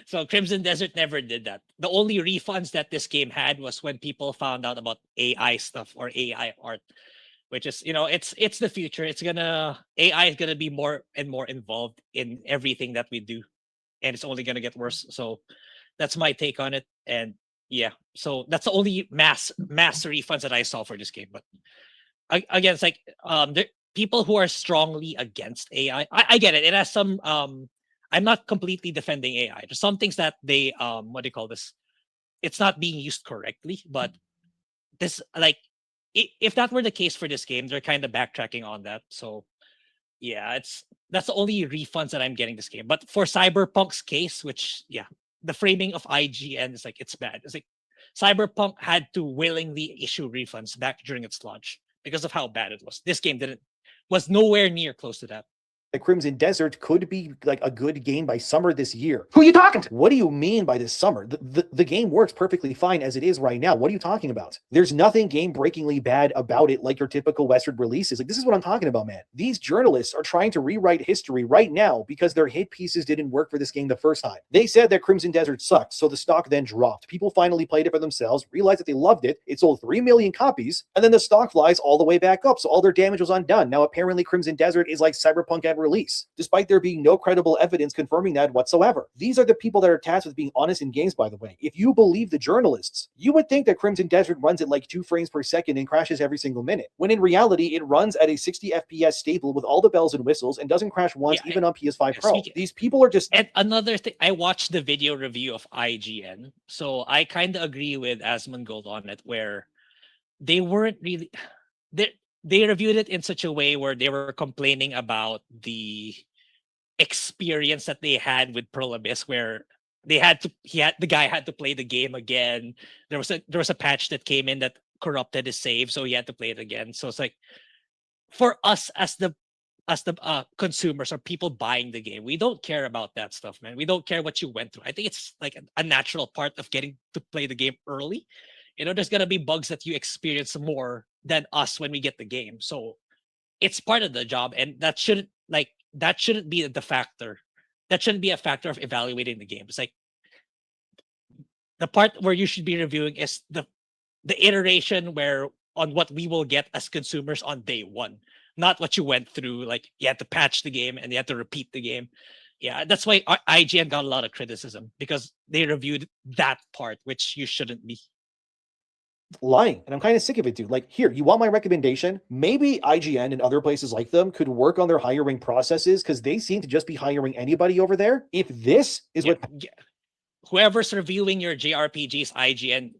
So Crimson Desert never did that. The only refunds that this game had was when people found out about AI stuff or AI art, which is, you know, it's the future. AI is gonna be more and more involved in everything that we do, and it's only gonna get worse. So that's my take on it. And yeah, so that's the only mass refunds that I saw for this game. But again, it's like people who are strongly against AI. I get it. It has some. I'm not completely defending AI. There's some things that they what do you call this? It's not being used correctly. But this if that were the case for this game, they're kind of backtracking on that. So yeah, that's the only refunds that I'm getting this game. But for Cyberpunk's case, which yeah, the framing of IGN is like it's bad. It's like Cyberpunk had to willingly issue refunds back during its launch because of how bad it was. This game was nowhere near close to that. The Crimson Desert could be like a good game by summer this year. Who are you talking to? What do you mean by this summer? The game works perfectly fine as it is right now. What are you talking about? There's nothing game-breakingly bad about it like your typical Western releases. Like, this is what I'm talking about, man. These journalists are trying to rewrite history right now because their hit pieces didn't work for this game the first time. They said that Crimson Desert sucked, so the stock then dropped. People finally played it for themselves, realized that they loved it. It sold 3 million copies, and then the stock flies all the way back up, so all their damage was undone. Now, apparently, Crimson Desert is like Cyberpunk at release, despite there being no credible evidence confirming that whatsoever. These are the people that are tasked with being honest in games, by the way. If you believe the journalists, you would think that Crimson Desert runs at like 2 frames per second and crashes every single minute, when in reality, it runs at a 60 FPS stable with all the bells and whistles and doesn't crash once, even on PS5 Pro. These people are just... And another thing, I watched the video review of IGN, so I kind of agree with Asmongold on it, where they weren't really... They reviewed it in such a way where they were complaining about the experience that they had with Pearl Abyss, where the guy had to play the game again. There was a patch that came in that corrupted his save, so he had to play it again. So it's like, for us as the consumers or people buying the game, we don't care about that stuff, man. We don't care what you went through. I think it's like a natural part of getting to play the game early. There's gonna be bugs that you experience more than us when we get the game. So it's part of the job, and that shouldn't be the factor. That shouldn't be a factor of evaluating the game. It's like, the part where you should be reviewing is the iteration where on what we will get as consumers on day one, not what you went through. Like, you had to patch the game and you had to repeat the game. Yeah, that's why IGN got a lot of criticism, because they reviewed that part, which you shouldn't be. Lying, and I'm kind of sick of it, dude. Like, here, you want my recommendation? Maybe IGN and other places like them could work on their hiring processes, because they seem to just be hiring anybody over there. If this is whoever's reviewing your JRPGs, IGN,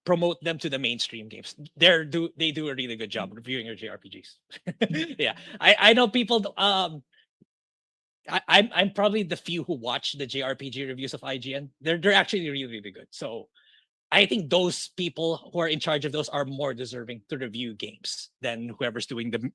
promote them to the mainstream games. They do a really good job reviewing your JRPGs. Yeah, I know people. I'm probably the few who watch the JRPG reviews of IGN. They're actually really, really good. So I think those people who are in charge of those are more deserving to review games than whoever's doing the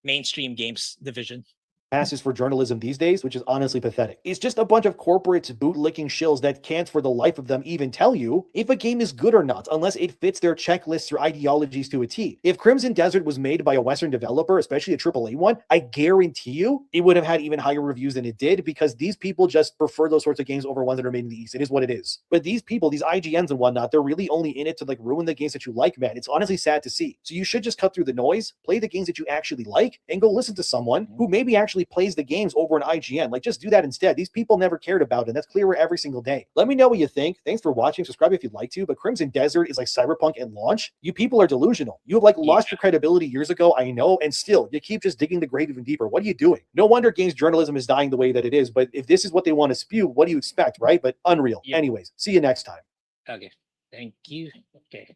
mainstream games division. Passes for journalism these days, which is honestly pathetic. It's just a bunch of corporates bootlicking shills that can't for the life of them even tell you if a game is good or not, unless it fits their checklists or ideologies to a T. If Crimson Desert was made by a Western developer, especially a AAA one, I guarantee you it would have had even higher reviews than it did, because these people just prefer those sorts of games over ones that are made in the East. It is what it is. But these people, these IGNs and whatnot, they're really only in it to like ruin the games that you like, man. It's honestly sad to see. So you should just cut through the noise, play the games that you actually like, and go listen to someone who maybe actually plays the games over an IGN. Like, just do that instead. These people never cared about it, and that's clearer every single day. Let me know what you think. Thanks for watching. Subscribe if you'd like to, but Crimson Desert is like Cyberpunk at launch. You people are delusional. You have like lost your credibility years ago, I know, and still you keep just digging the grave even deeper. What are you doing? No wonder games journalism is dying the way that it is, but if this is what they want to spew, what do you expect, right? But unreal. Anyways, see you next time. Okay, thank you. Okay,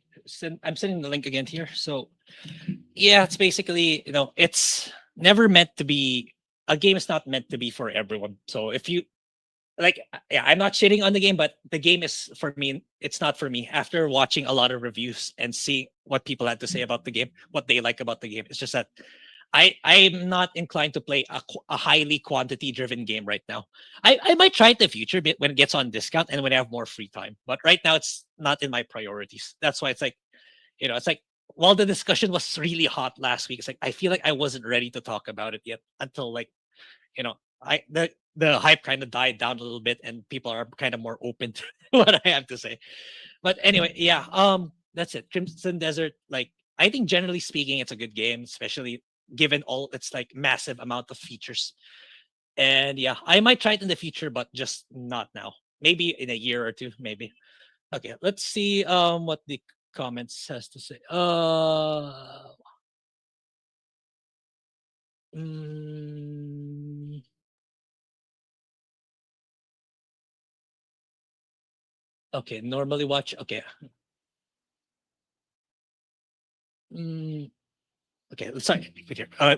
I'm sending the link again here. So yeah, it's basically, it's never meant to be, a game is not meant to be for everyone. So if you like, yeah, I'm not shitting on the game, but the game is, for me, it's not for me. After watching a lot of reviews and seeing what people had to say about the game, what they like about the game, it's just that I'm not inclined to play a highly quantity driven game right now. I might try it in the future when it gets on discount and when I have more free time. But right now it's not in my priorities. That's why it's like, it's like, while the discussion was really hot last week, it's like I feel like I wasn't ready to talk about it yet until, like, the hype kind of died down a little bit and people are kind of more open to what I have to say. But anyway, yeah, that's it. Crimson Desert, like, I think generally speaking, it's a good game, especially given all its like massive amount of features. And yeah, I might try it in the future, but just not now. Maybe in a year or two, maybe. Okay, let's see what the comments has to say. Okay, normally watch. Okay. Okay, sorry.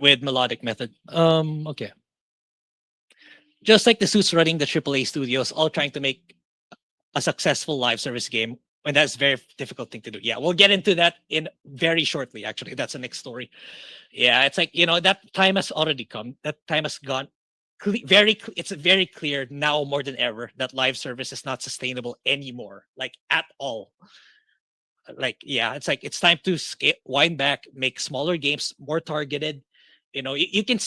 With melodic method. Okay. Just like the suits running the AAA studios, all trying to make a successful live service game, and that's a very difficult thing to do. Yeah, we'll get into that in very shortly. Actually, that's the next story. Yeah, it's like, that time has already come. That time has gone. It's very clear now more than ever that live service is not sustainable anymore, like at all. Like, yeah, it's like it's time to wind back, make smaller games, more targeted. You can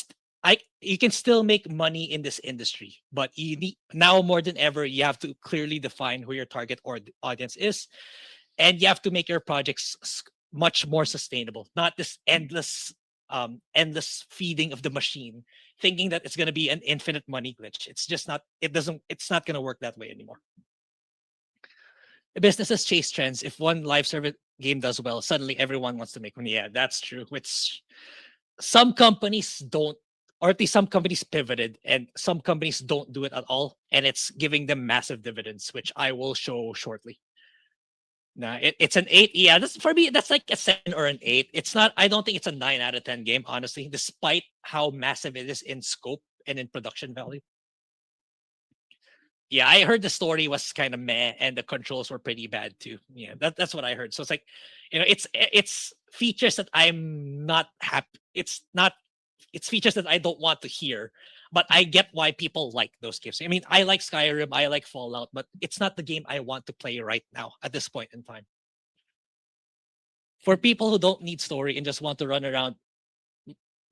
you can still make money in this industry, but you need, now more than ever, you have to clearly define who your target or audience is, and you have to make your projects much more sustainable, not this endless feeding of the machine. thinking that it's going to be an infinite money glitch. It's just not. It doesn't. It's not going to work that way anymore. Businesses chase trends. If one live service game does well, suddenly everyone wants to make money. Yeah, that's true. Which some companies don't, or at least some companies pivoted, and some companies don't do it at all, and it's giving them massive dividends, which I will show shortly. Nah, it's an 8. Yeah, that's for me. That's like a 7 or an 8. It's not. I don't think it's a 9 out of 10 game, honestly. Despite how massive it is in scope and in production value. Yeah, I heard the story was kind of meh, and the controls were pretty bad too. Yeah, that's what I heard. So it's like, it's features that I'm not happy. It's not. It's features that I don't want to hear, but I get why people like those games. I mean, I like Skyrim, I like Fallout, but it's not the game I want to play right now at this point in time. For people who don't need story and just want to run around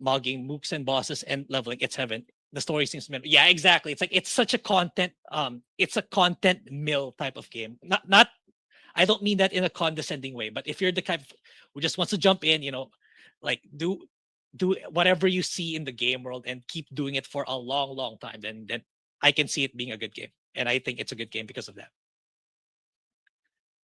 mugging mooks and bosses and leveling, it's heaven. The story seems to be, yeah, exactly. It's like it's such a it's a content mill type of game. Not I don't mean that in a condescending way, but if you're the type who just wants to jump in, like do whatever you see in the game world and keep doing it for a long, long time, then I can see it being a good game. And I think it's a good game because of that.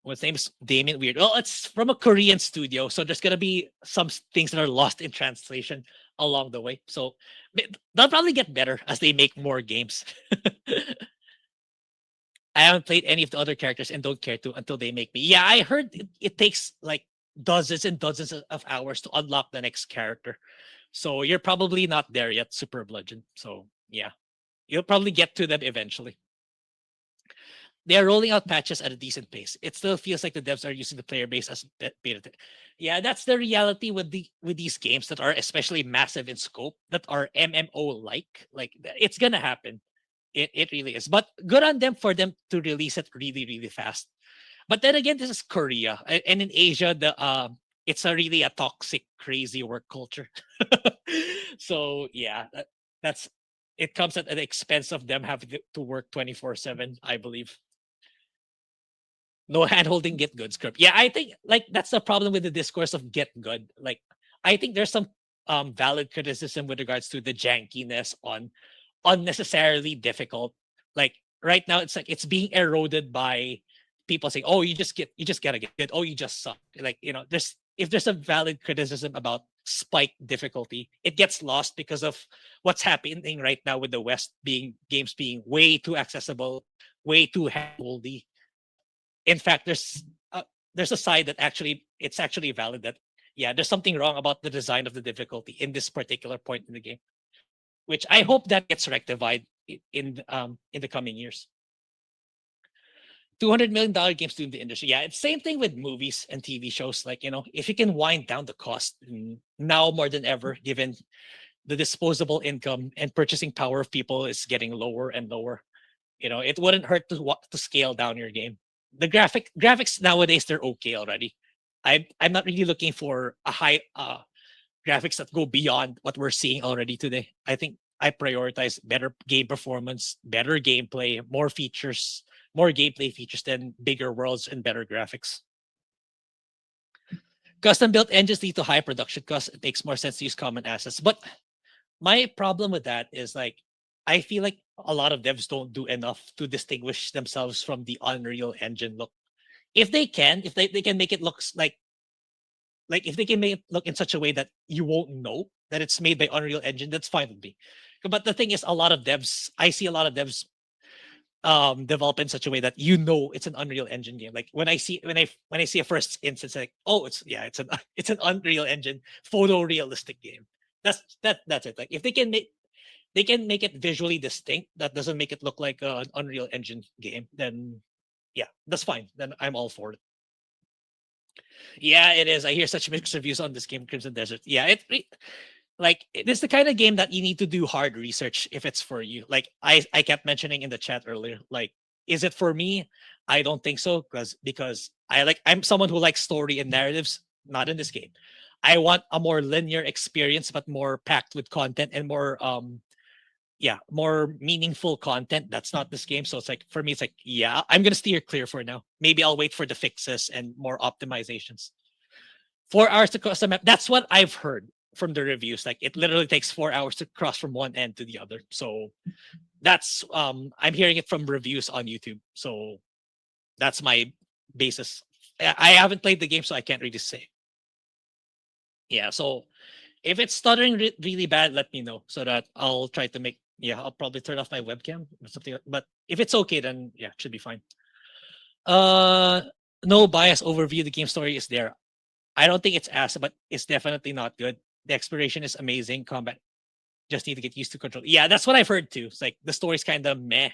His name is Damien Weird. Well, it's from a Korean studio, so there's gonna be some things that are lost in translation along the way. So they'll probably get better as they make more games. I haven't played any of the other characters and don't care to until they make me. Yeah, I heard it takes like dozens and dozens of hours to unlock the next character. So you're probably not there yet, Super Bludgeon. So yeah, you'll probably get to them eventually. They are rolling out patches at a decent pace. It still feels like the devs are using the player base as beta. Yeah, that's the reality with these games that are especially massive in scope, that are MMO like. Like it's gonna happen. It really is. But good on them for them to release it really, really fast. But then again, this is Korea. And in Asia, it's a really a toxic, crazy work culture. So yeah, that's it comes at the expense of them having to work 24/7, I believe. No handholding, get good script. Yeah, I think like that's the problem with the discourse of get good. Like I think there's some valid criticism with regards to the jankiness on unnecessarily difficult. Like right now, it's like it's being eroded by people saying, "Oh, you just gotta get good. Oh, you just suck." Like there's if there's a valid criticism about spike difficulty, it gets lost because of what's happening right now with the West games being way too accessible, way too handholdy. In fact, there's a side that it's actually valid that yeah, there's something wrong about the design of the difficulty in this particular point in the game, which I hope that gets rectified in the coming years. $200 million games doing the industry. Yeah, it's same thing with movies and TV shows. Like if you can wind down the cost now more than ever, given the disposable income and purchasing power of people is getting lower and lower, it wouldn't hurt to scale down your game. The graphics nowadays, they're okay already. I'm not really looking for a high graphics that go beyond what we're seeing already today. I think I prioritize better game performance, better gameplay, more features, more gameplay features than bigger worlds and better graphics. Custom built engines lead to high production costs. It makes more sense to use common assets. But my problem with that is like I feel like a lot of devs don't do enough to distinguish themselves from the Unreal Engine look. If they can, if they can make it look like if they can make it look in such a way that you won't know that it's made by Unreal Engine, that's fine with me. But the thing is, I see a lot of devs develop in such a way that it's an Unreal Engine game. Like when I see a first instance, like it's an Unreal Engine photorealistic game. That's it. Like if they can make it visually distinct, that doesn't make it look like an Unreal Engine game, then yeah, that's fine. Then I'm all for it. Yeah, it is. I hear such mixed reviews on this game, Crimson Desert. Yeah, it's the kind of game that you need to do hard research if it's for you. Like I kept mentioning in the chat earlier, like, is it for me? I don't think so, because I'm someone who likes story and narratives, not in this game. I want a more linear experience, but more packed with content and more more meaningful content. That's not this game. So it's like for me, it's like, yeah, I'm gonna steer clear for now. Maybe I'll wait for the fixes and more optimizations. 4 hours to custom map. That's what I've heard. from the reviews. Like it literally takes 4 hours to cross from one end to the other. So that's I'm hearing it from reviews on YouTube. So that's my basis. I haven't played the game, so I can't really say. Yeah, so if it's stuttering really bad, let me know so that I'll try to make. Yeah, I'll probably turn off my webcam or something. But if it's okay, then yeah, it should be fine. No bias overview. The game story is there. I don't think it's ass, but it's definitely not good. The exploration is amazing. Combat just need to get used to control. Yeah, that's what I've heard too. It's like the story's kind of meh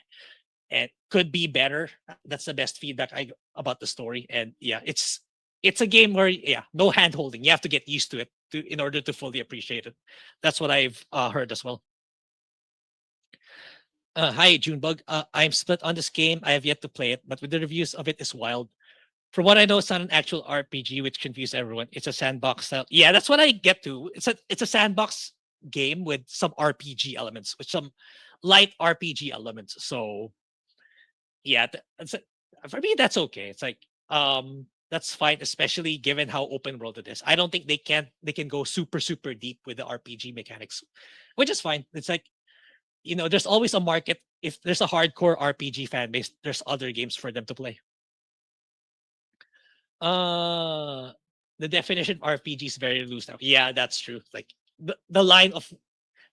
and could be better. That's the best feedback I about the story. And yeah, it's a game where yeah, no hand holding. You have to get used to it in order to fully appreciate it. That's what I've heard as well. Hi Junebug. I'm split on this game. I have yet to play it, but with the reviews of it is wild. From what I know, it's not an actual RPG, which confused everyone. It's a sandbox style. Yeah, that's what I get to. It's a sandbox game with some RPG elements, with some light RPG elements. So yeah, for me that's okay. It's like that's fine, especially given how open world it is. I don't think they can go super deep with the RPG mechanics, which is fine. It's like there's always a market. If there's a hardcore RPG fan base, there's other games for them to play. The definition of RPG is very loose now. Yeah, that's true. Like the line of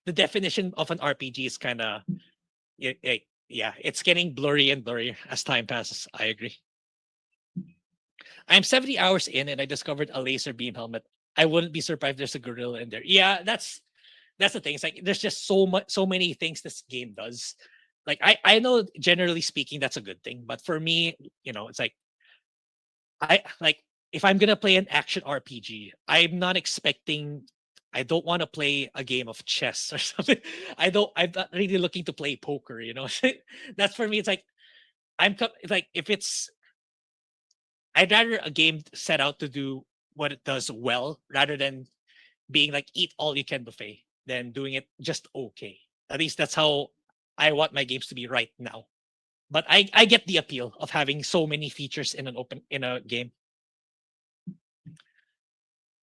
the definition of an RPG is kind of yeah, it's getting blurry and blurrier as time passes. I agree. I'm 70 hours in and I discovered a laser beam helmet. I wouldn't be surprised if there's a gorilla in there. Yeah, that's the thing. It's like there's just so many things this game does. Like I know generally speaking that's a good thing, but for me, it's like I like if I'm gonna play an action RPG, I'm not expecting. I don't want to play a game of chess or something. I'm not really looking to play poker. That's for me. It's like it's like if it's. I'd rather a game set out to do what it does well rather than being like eat all you can buffet than doing it just okay. At least that's how I want my games to be right now. But I get the appeal of having so many features in a game.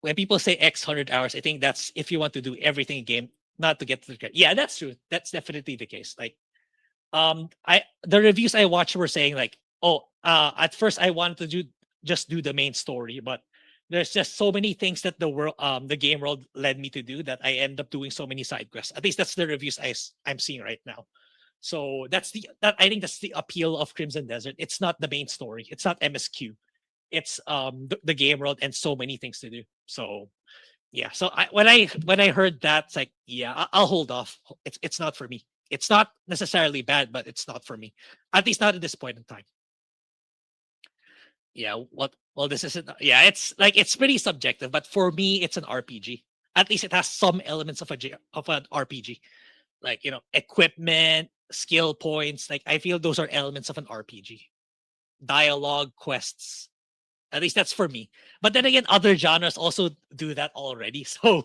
When people say X 100 hours, I think that's if you want to do everything in game, not to get to the credit. Yeah, that's true. That's definitely the case. Like, the reviews I watched were saying like, oh, at first I wanted to just do the main story, but there's just so many things that the game world led me to do that I end up doing so many side quests. At least that's the reviews I'm seeing right now. So I think that's the appeal of Crimson Desert. It's not the main story. It's not MSQ. It's the game world and so many things to do. So yeah. So when I heard that, it's like yeah, I'll hold off. It's not for me. It's not necessarily bad, but it's not for me. At least not at this point in time. Yeah. What? Well, this isn't. Yeah. It's pretty subjective, but for me, it's an RPG. At least it has some elements of an RPG, like equipment, skill points. Like I feel those are elements of an RPG. Dialogue, quests. At least that's for me. But then again, other genres also do that already. So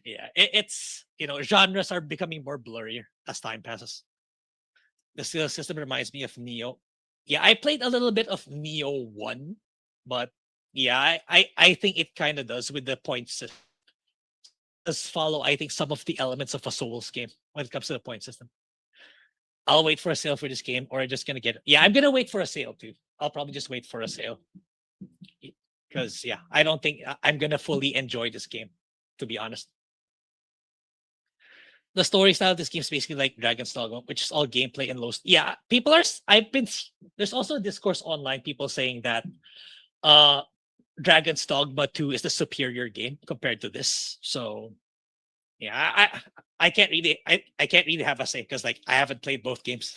yeah, it's genres are becoming more blurrier as time passes. The skill system reminds me of Neo. Yeah, I played a little bit of Neo 1, but yeah, I think it kind of does with the point system. Does follow, I think, some of the elements of a Souls game when it comes to the point system. I'll wait for a sale for this game, or I'm just gonna get it. Yeah, I'm gonna wait for a sale too. I'll probably just wait for a sale. Because yeah, I don't think I'm gonna fully enjoy this game, to be honest. The story style of this game is basically like Dragon's Dogma, which is all gameplay and low. Yeah, people are. There's also discourse online. People saying that Dragon's Dogma 2 is the superior game compared to this. So yeah, I can't really I can't really have a say because like I haven't played both games.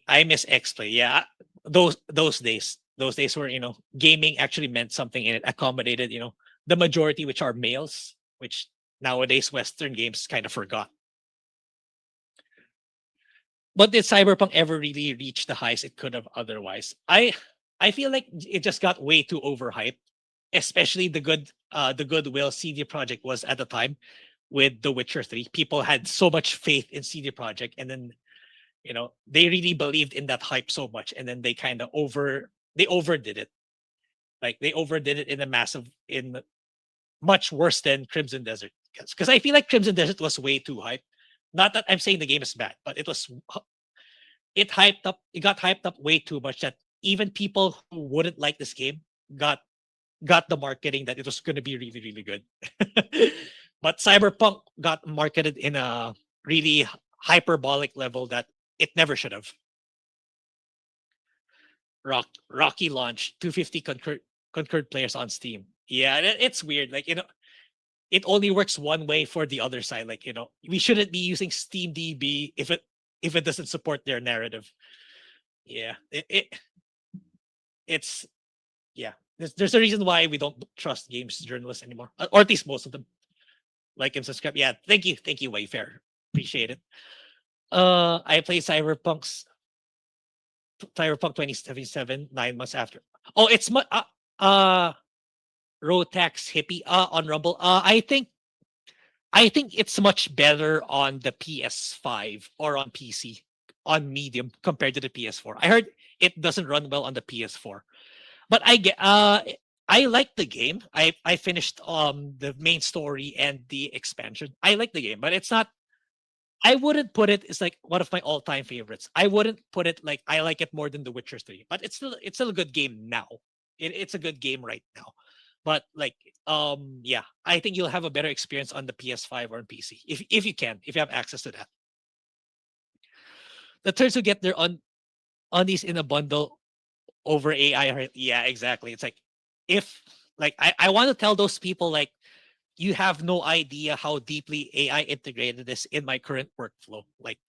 I miss X play. Yeah, those days. Those days where gaming actually meant something and it accommodated the majority, which are males, which nowadays Western games kind of forgot. But did Cyberpunk ever really reach the heights it could have otherwise? I feel like it just got way too overhyped, especially the goodwill CD Projekt was at the time with The Witcher 3. People had so much faith in CD Projekt, and then they really believed in that hype so much, and then they kind of overdid it. Like they overdid it in much worse than Crimson Desert. Because I feel like Crimson Desert was way too hyped. Not that I'm saying the game is bad, but it got hyped up way too much that even people who wouldn't like this game got got the marketing that it was going to be really really good. But Cyberpunk got marketed in a really hyperbolic level that it never should have. Rocky launch 250 concurrent players on Steam. Yeah, it's weird. Like, it only works one way for the other side. Like, we shouldn't be using Steam DB if it doesn't support their narrative. Yeah, it's yeah. There's a reason why we don't trust games journalists anymore, or at least most of them. Like and subscribe. Yeah, thank you, Wayfair. Appreciate it. I play Cyberpunk 2077 9 months after. Oh, it's Rotax Hippie on Rumble. I think it's much better on the PS5 or on PC on medium compared to the PS4. I heard it doesn't run well on the PS4. But I like the game. I finished the main story and the expansion. I like the game, but it's not I wouldn't put it as like one of my all-time favorites. I wouldn't put it like I like it more than The Witcher 3, but it's still a good game now. It's a good game right now. But like yeah, I think you'll have a better experience on the PS5 or on PC if you have access to that. The turns to get their on these in a bundle over AI, right? Yeah, exactly. It's like if like I want to tell those people like you have no idea how deeply AI integrated this in my current workflow. Like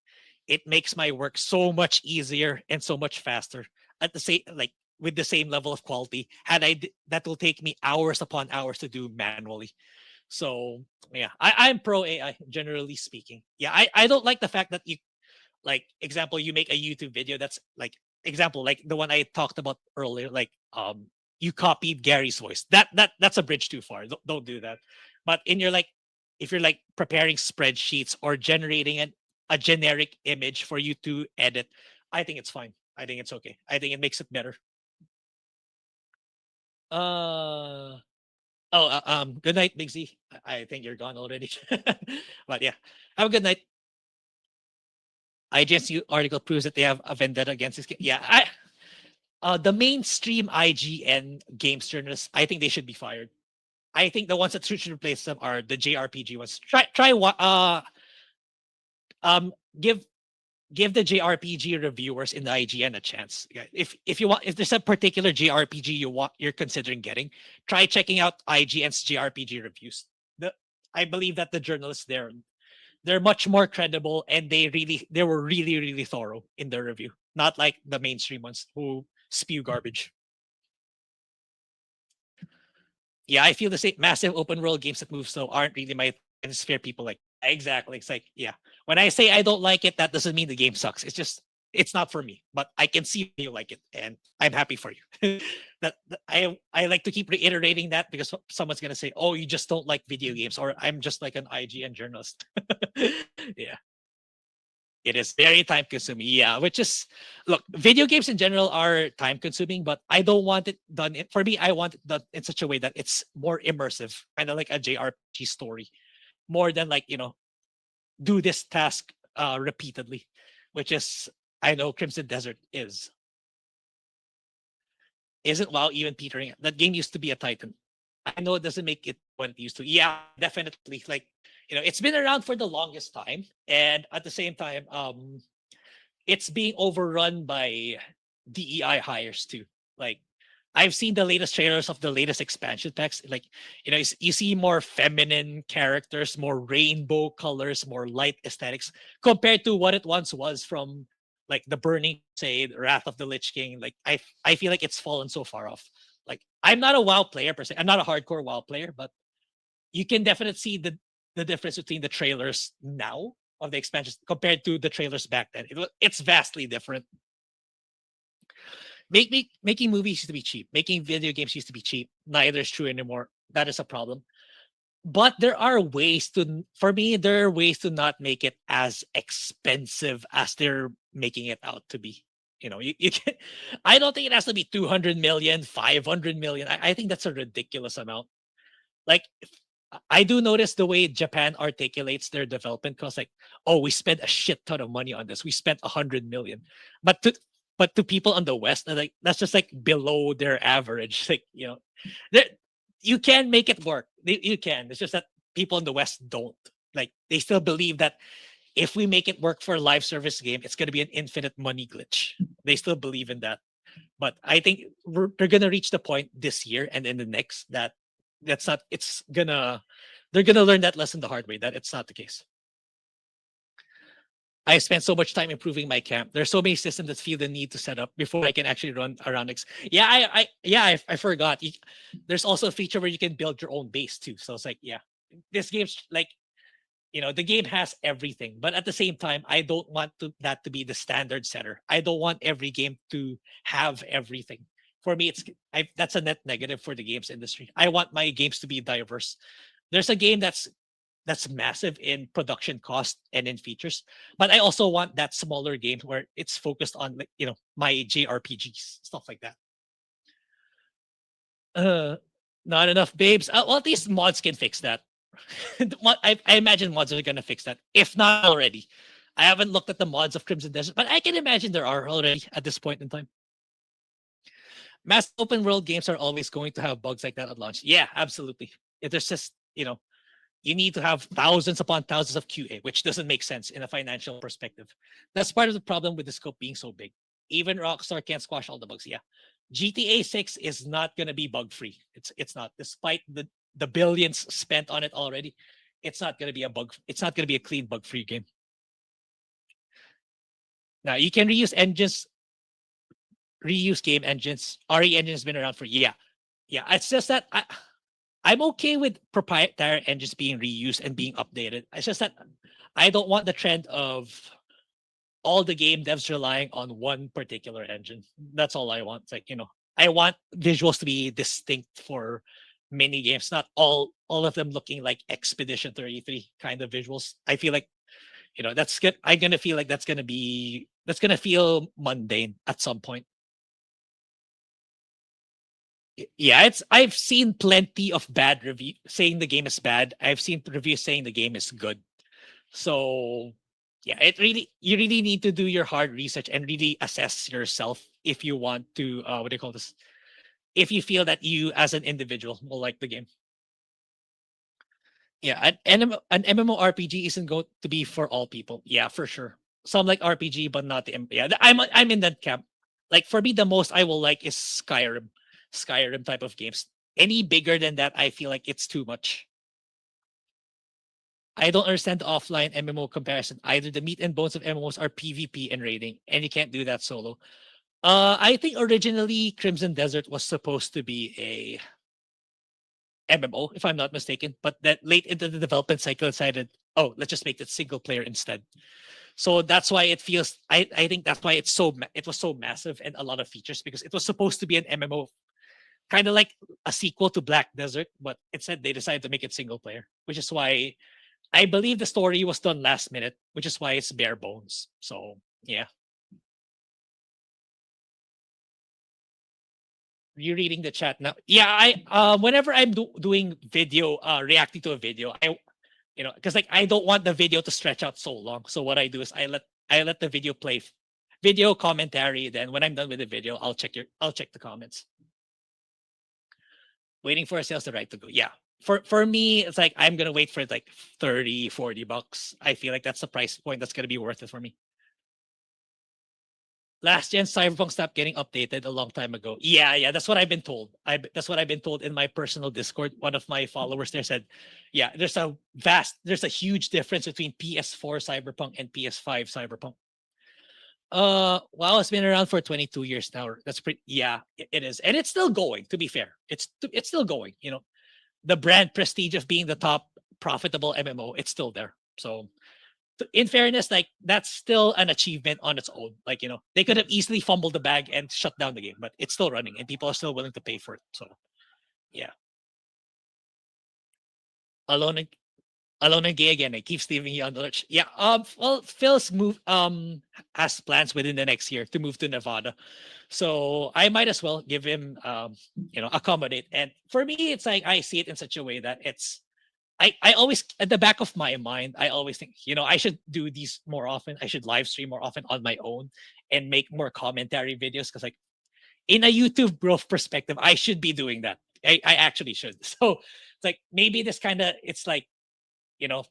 it makes my work so much easier and so much faster at the same like with the same level of quality. That will take me hours upon hours to do manually. So yeah, I'm pro AI generally speaking. Yeah, I don't like the fact that you like example you make a YouTube video that's like example like the one I talked about earlier like you copied Gary's voice. That's a bridge too far. Don't do that. But in your like if you're like preparing spreadsheets or generating a generic image for you to edit, I think it's fine. I think it's okay. I think it makes it better. Uh good night, Big Z. I think you're gone already. But yeah, have a good night. IGN's article proves that they have a vendetta against this game. Yeah, the mainstream IGN games journalists, I think they should be fired. I think the ones that should replace them are the JRPG ones. Try um give give the JRPG reviewers in the IGN a chance. Yeah, if there's a particular JRPG you're considering getting, try checking out IGN's JRPG reviews. I believe that the journalists there they're much more credible and they were really really thorough in their review, not like the mainstream ones who spew garbage. Yeah, I feel the same. Massive open world games that move slow aren't really my sphere. People like exactly. It's like yeah. When I say I don't like it, that doesn't mean the game sucks. It's just it's not for me. But I can see you like it, and I'm happy for you. I like to keep reiterating that because someone's gonna say, "Oh, you just don't like video games," or "I'm just like an IGN journalist." Yeah. It is very time consuming. Yeah, which is look, video games in general are time consuming, but I don't want it done. For me, I want it done in such a way that it's more immersive, kind of like a JRPG story, more than like do this task repeatedly, which is I know Crimson Desert is. Isn't WoW even petering? That game used to be a titan. I know it doesn't make it what it used to. Yeah, definitely. Like it's been around for the longest time, and at the same time, it's being overrun by DEI hires too. Like I've seen the latest trailers of the latest expansion packs. Like you see more feminine characters, more rainbow colors, more light aesthetics compared to what it once was from like the Burning Crusade, Wrath of the Lich King. Like I feel like it's fallen so far off. Like I'm not a WoW player per se. I'm not a hardcore WoW player, but you can definitely see the difference between the trailers now of the expansions compared to the trailers back then. It's vastly different. Making movies used to be cheap. Making video games used to be cheap. Neither is true anymore. That is a problem. But there are ways to, for me, there are ways to not make it as expensive as they're making it out to be. You can. I don't think it has to be 200 million, 500 million. I think that's a ridiculous amount. Like I do notice the way Japan articulates their development costs. Like, oh, we spent a shit ton of money on this. We spent 100 million, but to people on the West, like that's just like below their average. Like you can make it work. You can. It's just that people in the West don't. Like they still believe that if we make it work for a live service game, it's going to be an infinite money glitch. They still believe in that. But I think they're gonna reach the point this year and in the next that that's not. It's gonna they're gonna learn that lesson the hard way that it's not the case. I spent so much time improving my camp. There's so many systems that feel the need to set up before I can actually run around. Yeah, I forgot. There's also a feature where you can build your own base too. So it's like, yeah, this game's like, the game has everything, but at the same time, I don't want that to be the standard setter. I don't want every game to have everything. For me, that's a net negative for the games industry. I want my games to be diverse. There's a game that's massive in production cost and in features, but I also want that smaller game where it's focused on my JRPGs, stuff like that. Not enough babes. Well, at least mods can fix that. I imagine mods are going to fix that, if not already. I haven't looked at the mods of Crimson Desert, but I can imagine there are already at this point in time. Mass open world games are always going to have bugs like that at launch. Yeah, absolutely. If there's just, you need to have thousands upon thousands of QA, which doesn't make sense in a financial perspective. That's part of the problem with the scope being so big. Even Rockstar can't squash all the bugs. Yeah. GTA 6 is not going to be bug free. It's not, despite the billions spent on it already. It's not going to be it's not going to be a clean bug free game. Now you can reuse engines, reuse game engines. RE engine has been around for yeah. It's just that I'm okay with proprietary engines being reused and being updated. It's just that I don't want the trend of all the game devs relying on one particular engine. That's all I want. It's like, I want visuals to be distinct for mini games, not all of them looking like Expedition 33 kind of visuals. I feel like, that's good. I'm gonna feel like that's gonna feel mundane at some point. Yeah, I've seen plenty of bad review saying the game is bad. I've seen reviews saying the game is good. So yeah, you really need to do your hard research and really assess yourself if you want to what do you call this? If you feel that you as an individual will like the game. Yeah, an MMORPG isn't going to be for all people. Yeah, for sure. Some like RPG, but not the yeah. I'm in that camp. Like for me, the most I will like is Skyrim type of games. Any bigger than that, I feel like it's too much. I don't understand the offline MMO comparison. Either the meat and bones of MMOs are PvP and raiding, and you can't do that solo. I think originally Crimson Desert was supposed to be a MMO, if I'm not mistaken, but that late into the development cycle decided, oh, let's just make it single player instead. So that's why it feels. I think that's why it was so massive and a lot of features because it was supposed to be an MMO, kind of like a sequel to Black Desert, but instead they decided to make it single player, which is why I believe the story was done last minute, which is why it's bare bones. So yeah. You're reading the chat now. Yeah, I whenever I'm doing video, reacting to a video, because like I don't want the video to stretch out so long. So what I do is I let the video play, video commentary. Then when I'm done with the video, I'll check the comments. Waiting for a sales the right to go. Yeah. For me, it's like I'm gonna wait for it like 30, 40 bucks. I feel like that's the price point that's gonna be worth it for me. Last gen Cyberpunk stopped getting updated a long time ago. Yeah, that's what I've been told. That's what I've been told in my personal Discord. One of my followers there said, yeah, there's a huge difference between PS4 Cyberpunk and PS5 Cyberpunk. Well, it's been around for 22 years now. That's pretty. Yeah, it is, and it's still going. To be fair, it's still going. The brand prestige of being the top profitable MMO, it's still there. So in fairness, like that's still an achievement on its own. Like, they could have easily fumbled the bag and shut down the game, but it's still running and people are still willing to pay for it. So yeah. Alone and gay again. It keeps leaving you on the lurch. Yeah. Well, Phil's has plans within the next year to move to Nevada. So I might as well give him accommodate. And for me, it's like I see it in such a way that it's I always, at the back of my mind, I always think, I should do these more often. I should live stream more often on my own and make more commentary videos, because like in a YouTube growth perspective, I should be doing that. I actually should. So it's like maybe this kind of, it's like, you know,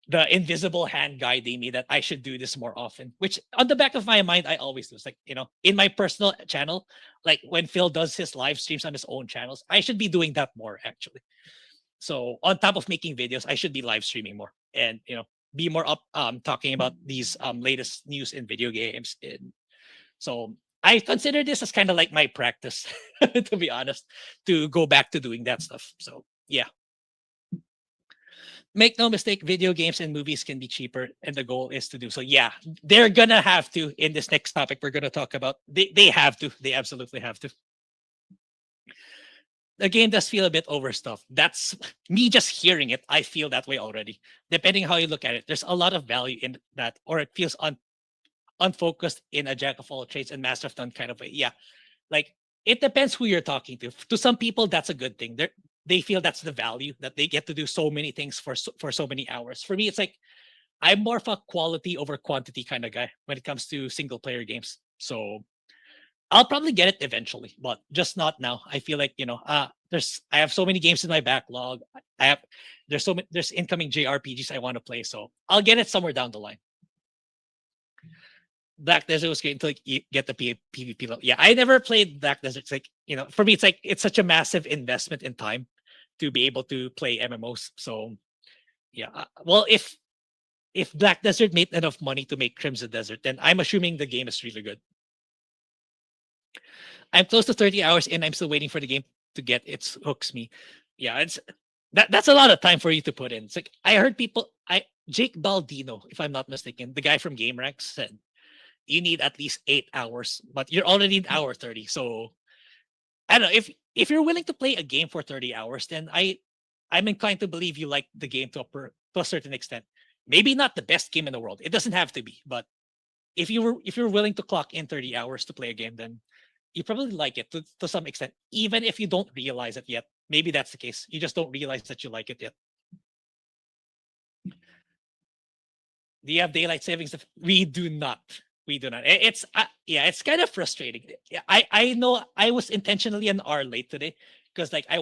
the invisible hand guiding me that I should do this more often, which on the back of my mind, I always do. It's like, in my personal channel, like when Phil does his live streams on his own channels, I should be doing that more actually. So on top of making videos, I should be live streaming more and, be more up, talking about these latest news in video games. So I consider this as kind of like my practice, to be honest, to go back to doing that stuff. So yeah. Make no mistake, video games and movies can be cheaper, and the goal is to do so. Yeah, they're gonna have to in this next topic we're gonna talk about. They have to. They absolutely have to. The game does feel a bit overstuffed. That's me just hearing it. I feel that way already. Depending how you look at it, there's a lot of value in that, or it feels unfocused in a jack of all trades and master of none kind of way. Yeah, like it depends who you're talking to. To some people, that's a good thing. They feel that's the value, that they get to do so many things for so many hours. For me, it's like I'm more of a quality over quantity kind of guy when it comes to single player games. So I'll probably get it eventually, but just not now. I feel like, I have so many games in my backlog. There's incoming JRPGs I want to play, so I'll get it somewhere down the line. Black Desert was great until you get the PvP level. Yeah, I never played Black Desert. It's like, for me, it's like it's such a massive investment in time to be able to play MMOs. So yeah, well, if Black Desert made enough money to make Crimson Desert, then I'm assuming the game is really good. I'm close to 30 hours and I'm still waiting for the game to get its hooks me. Yeah, that's a lot of time for you to put in. It's like I heard Jake Baldino, if I'm not mistaken, the guy from Game Ranks said you need at least 8 hours, but you're already in hour 30. So I don't know, if you're willing to play a game for 30 hours, then I'm inclined to believe you like the game to a certain extent. Maybe not the best game in the world. It doesn't have to be, but if you're willing to clock in 30 hours to play a game, then you probably like it to some extent, even if you don't realize it yet. Maybe that's the case. You just don't realize that you like it yet. Do you have daylight savings? We do not. We do not. It's it's kind of frustrating. I know I was intentionally an hour late today because like I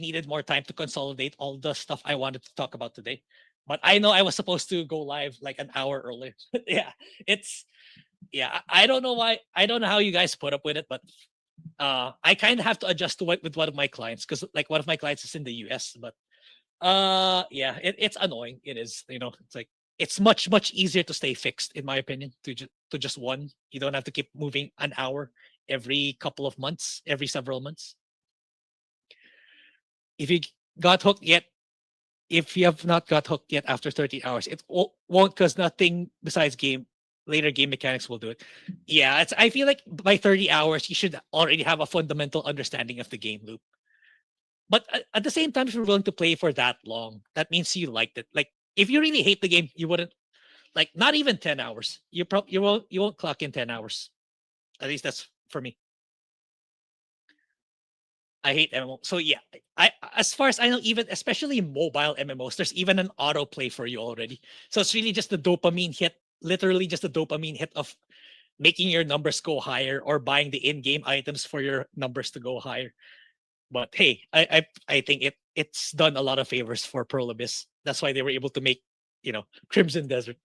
needed more time to consolidate all the stuff I wanted to talk about today. But I know I was supposed to go live like an hour early. Yeah, I don't know why. I don't know how you guys put up with it, but I kind of have to adjust to it with one of my clients because like one of my clients is in the US. But it's annoying. It is. It's like it's much easier to stay fixed, in my opinion, to just one. You don't have to keep moving an hour every couple of months, every several months. If you got hooked yet, if you have not got hooked yet after 30 hours, it won't, because nothing besides later game mechanics will do it. Yeah, I feel like by 30 hours, you should already have a fundamental understanding of the game loop. But at the same time, if you're willing to play for that long, that means you liked it. Like, if you really hate the game, you wouldn't, like, not even 10 hours. You won't clock in 10 hours. At least that's for me. I hate MMO. So yeah, as far as I know, even especially mobile MMOs, there's even an autoplay for you already. So it's really just the dopamine hit, literally just the dopamine hit of making your numbers go higher or buying the in-game items for your numbers to go higher. But hey, I think it's done a lot of favors for Pearl Abyss. That's why they were able to make, Crimson Desert.